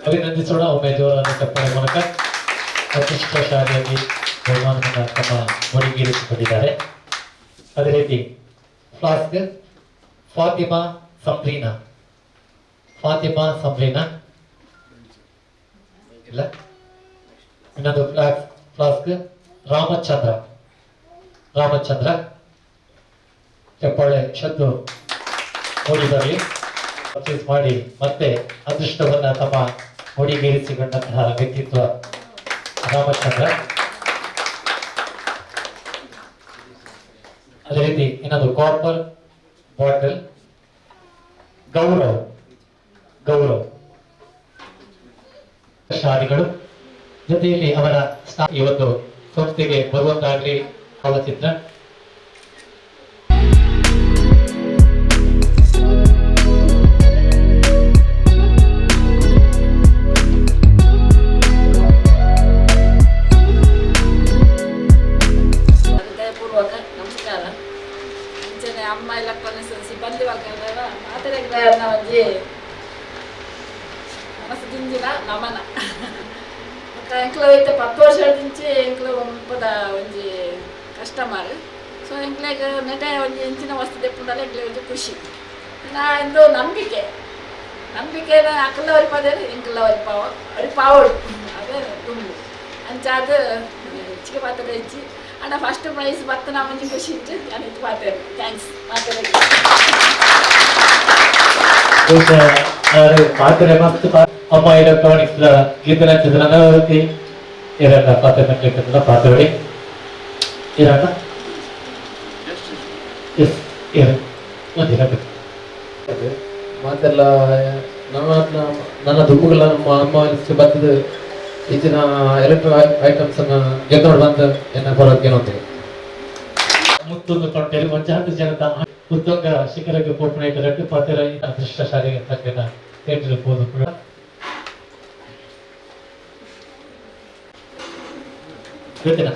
ಅಭಿನಂದಿಸೋಣ. ಒಮ್ಮೆ ಜೋರಾದ ಚಪ್ಪಾಳೆ ಮೂಲಕ ಅದೃಷ್ಟಶಾಲಿಯಾಗಿ ಬಹುಮಾನವನ್ನು ತಮ್ಮ ಮುಡಿಗೇರಿಸಿಕೊಂಡಿದ್ದಾರೆ. ಅದೇ ರೀತಿ ಫ್ಲಾಸ್ಕ್ ಫಾತಿಮಾ ಸಂಬ್ರೀನಾ ಇಲ್ಲ. ಇನ್ನೊಂದು ಫ್ಲಾಸ್ಕ್ ರಾಮಚಂದ್ರ ಚಪ್ಪಾಳೆ ಶಬ್ದು ಮೂಡಿ ಬರಲಿ. ಪರ್ಚೇಸ್ ಮಾಡಿ ಮತ್ತೆ ಅದೃಷ್ಟವನ್ನ ತಮ್ಮ ಮುಡಿಗೇರಿಸಿಕೊಂಡಂತಹ ವ್ಯಕ್ತಿತ್ವ ರಾಮಚಂದ್ರ. ಅದೇ ರೀತಿ ಇನ್ನೊಂದು ಕಾಪರ್ ಬಾಟಲ್ ಗೌರವ್ ಶಾಲಿಗಳು ಜೊತೆಯಲ್ಲಿ ಅವರ ಇವತ್ತು ಸಂಸ್ಥೆಗೆ ಬರುವಂತಾಗಲಿ ಭಾವಚಿತ್ರ. ಹೃದಯಪೂರ್ವಕ ನಮಸ್ಕಾರ. ಅಂಚನೆ ಅಮ್ಮ ಎಲೆಕ್ಟ್ರಾನಿಕ್ಸ್ ಸಿಬ್ಬಂದಿ ವರ್ಗದ ಮಾತೆರೆಗ್ರ ಒಂಜಿ ಮನಸ್ಸು ದಿಂಜಿನ ನಮನ ಎಂಕ್ಲ ಐತೆ 10 ವರ್ಷದಿಂಚಿ ಎಂಕ್ಲ ಮುಪ್ಪದ ಒಂಜಿ ಕಸ್ಟಮರ್. ಸೊ ಎಂಕ್ಲೆಗ್ ನೆಟೆ ಒಂಜಿ ಹೆಂಚಿನ ವಸ್ತು ತೆಪ್ಪುಂಡಲ್ಲ ಎಂಕ್ಲೆ ಒಂಜಿ ಖುಷಿ. ನಾ ಎಂದು ನಂಬಿಕೆನ ಅಕ್ಕಲ ಒರಿಪದೇನು ಎಂಕ್ಲ ಒರಿಪಾವಳು ಅದೇ ತುಂಬು ಅಂಚಾದ ಚಿಕ್ಕ ಪಾತ್ರೆ ಹೆಚ್ಚಿ ಅಣ್ಣ ಫಸ್ಟ್ ಪ್ರೈಸ್ ಬತ್ತ ನಾ ಒಂಜಿ ಖುಷಿ ಇತ್ತು ನಾನು ಇದು ಪಾತೇನೆ. ಥ್ಯಾಂಕ್ಸ್ ಪಾತ್ರೆ ಮಸ್ತ್ ಅಮ್ಮ ಎಲೆಕ್ಟ್ರಾನಿಕ್ಸ್ ಗೀತನ ಚಿತ್ರವೃತ್ತಿ ಇರಲ್ಲ ಪಾತ್ರೆ ಪಾತ್ರೆ ಇರಾಕ ಎಸ್ ಒಂದಿನ ಮಾತೆಲ್ಲ ನನ್ನ ದುಂಬುಗಳ ನಮ್ಮ ಅಮ್ಮ ಬರ್ತದೆ ಈಚಿನ ಎಲೆಕ್ಟ್ರಿಕ್ ಐಟಮ್ಸ್ ಅನ್ನ ಗೆದ್ದೋಡು ಬಂದು ಎನ್ನ ಬರೋದಕ್ಕೆ ನೋಡ್ತೇವೆ ಮುತ್ತೊಂದು ಕೊಟ್ಟೆರು ಪಂಚಾಯತ್ ಜನತ ಉತ್ತುಂಗ ಶಿಖರಕ್ಕೆ ಪೋಪಣೆ ರಟ್ಟು ಪಾತೆರ ಅದೃಷ್ಟಶಾಲಿಗೆ ತಕ್ಕನ ಕೇಟಿರಬಹುದು ಕೂಡ ಗೊತ್ತಿಲ್ಲ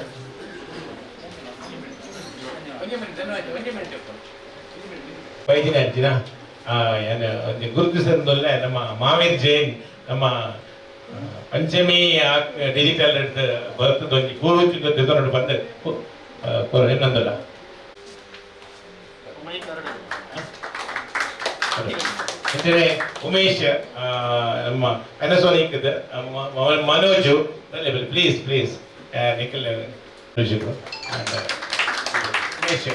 ವೈದಿನ ಅಂಚಿನ ಗುರುತಿಸಲ್ಲ ನಮ್ಮ ಮಾವೇರ್ ಜೈನ್ ನಮ್ಮ ಪಂಚಮಿ ಡಿಜಿಟಲ್ ಬರ್ತದ ಒಂದು ಪೂರ್ವಚಿತ ತಿಳ್ಕೊಂಡು ಬಂದ ಇನ್ನೊಂದಲ್ಲ ಉಮೇಶ್ ನಮ್ಮ Panasonic Manoj please please Nikhil Umesh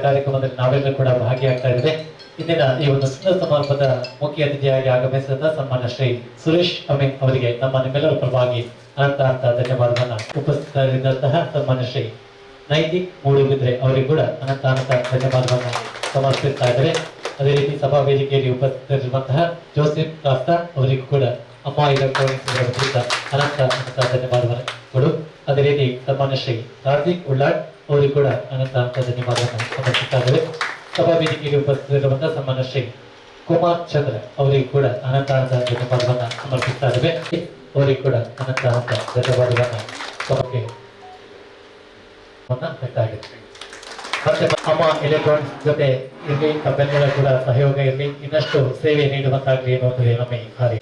ಕಾರ್ಯಕ್ರಮದಲ್ಲಿ ನಾವೆಲ್ಲರೂ ಕೂಡ ಭಾಗಿಯಾಗ್ತಾ ಇದ್ದೇವೆ. ಇಂದಿನ ಈ ಒಂದು ಸುಂದರ ಸಮಾರಂಭದ ಮುಖ್ಯ ಅತಿಥಿಯಾಗಿ ಆಗಮಿಸಿದ ಸನ್ಮಾನ್ಯ ಶ್ರೀ ಸುರೇಶ್ ಅಮೀನ್ ಅವರಿಗೆ ನಮ್ಮ ನಿಮ್ಮೆಲ್ಲರ ಪರವಾಗಿ ಅನಂತ ಧನ್ಯವಾದವನ್ನ ಉಪಸ್ಥಿತರಿದ್ದಂತಹ ಸನ್ಮಾನ್ಯ ಶ್ರೀ ನೈತಿಕ್ ಮೂಡುಬಿದ್ರೆ ಅವರಿಗೆ ಕೂಡ ಅನಂತ ಧನ್ಯವಾದವನ್ನ ಸಮರ್ಪಿಸ್ತಾ ಇದ್ದಾರೆ. ಅದೇ ರೀತಿ ಸಭಾ ವೇದಿಕೆಯಲ್ಲಿ ಉಪಸ್ಥಿತರಿರುವಂತಹ ಜೋಸೆಫ್ ಕಾಸ್ತಾ ಅವರಿಗೂ ಕೂಡ ಅಮ್ಮ ಎಲೆಕ್ಟ್ರಾನಿಕ್ಸ್ ಅನಂತ ಧನ್ಯವಾದಗಳು. ಅದೇ ರೀತಿ ಸನ್ಮಾನ್ಯ ಶ್ರೀ ಕಾರ್ತಿಕ್ ಉಳ್ಳಾಡ್ ಅವರಿಗೂ ಕೂಡ ಅನಂತ ಧನ್ಯವಾದವನ್ನು ಸಮರ್ಪಿಸ್ತಾ ಇದ್ದೇವೆ. ಸಭಾ ವೇದಿಕೆಗೆ ಉಪಸ್ಥಿತರಿರುವಂತಹ ಸನ್ಮಾನ್ಯ ಶ್ರೀ ಕುಮಾರ್ ಚಂದ್ರ ಅವರಿಗೂ ಕೂಡ ಅನಂತ ಧನ್ಯವಾದವನ್ನ ಸಮರ್ಪಿಸ್ತಾ ಇದ್ದೇವೆ. ಅವರಿಗೂ ಕೂಡ ಅನಂತ ಧನ್ಯವಾದವನ್ನ ಸಭೆಗೆ ವ್ಯಕ್ತವಾಗಿದೆ. ಮತ್ತೆ ಅಮ್ಮ ಎಲೆಕ್ಟ್ರಾನಿಕ್ಸ್ ಜೊತೆ ಇರಲಿ, ತಮ್ಮೆಲ್ಲರ ಕೂಡ ಸಹಯೋಗ ಇರಲಿ, ಇನ್ನಷ್ಟು ಸೇವೆ ನೀಡುವಂತಾಗಲಿ ಎನ್ನುವಂಥದ್ದು ನಮ್ಮ ಈ ಕಾರ್ಯ.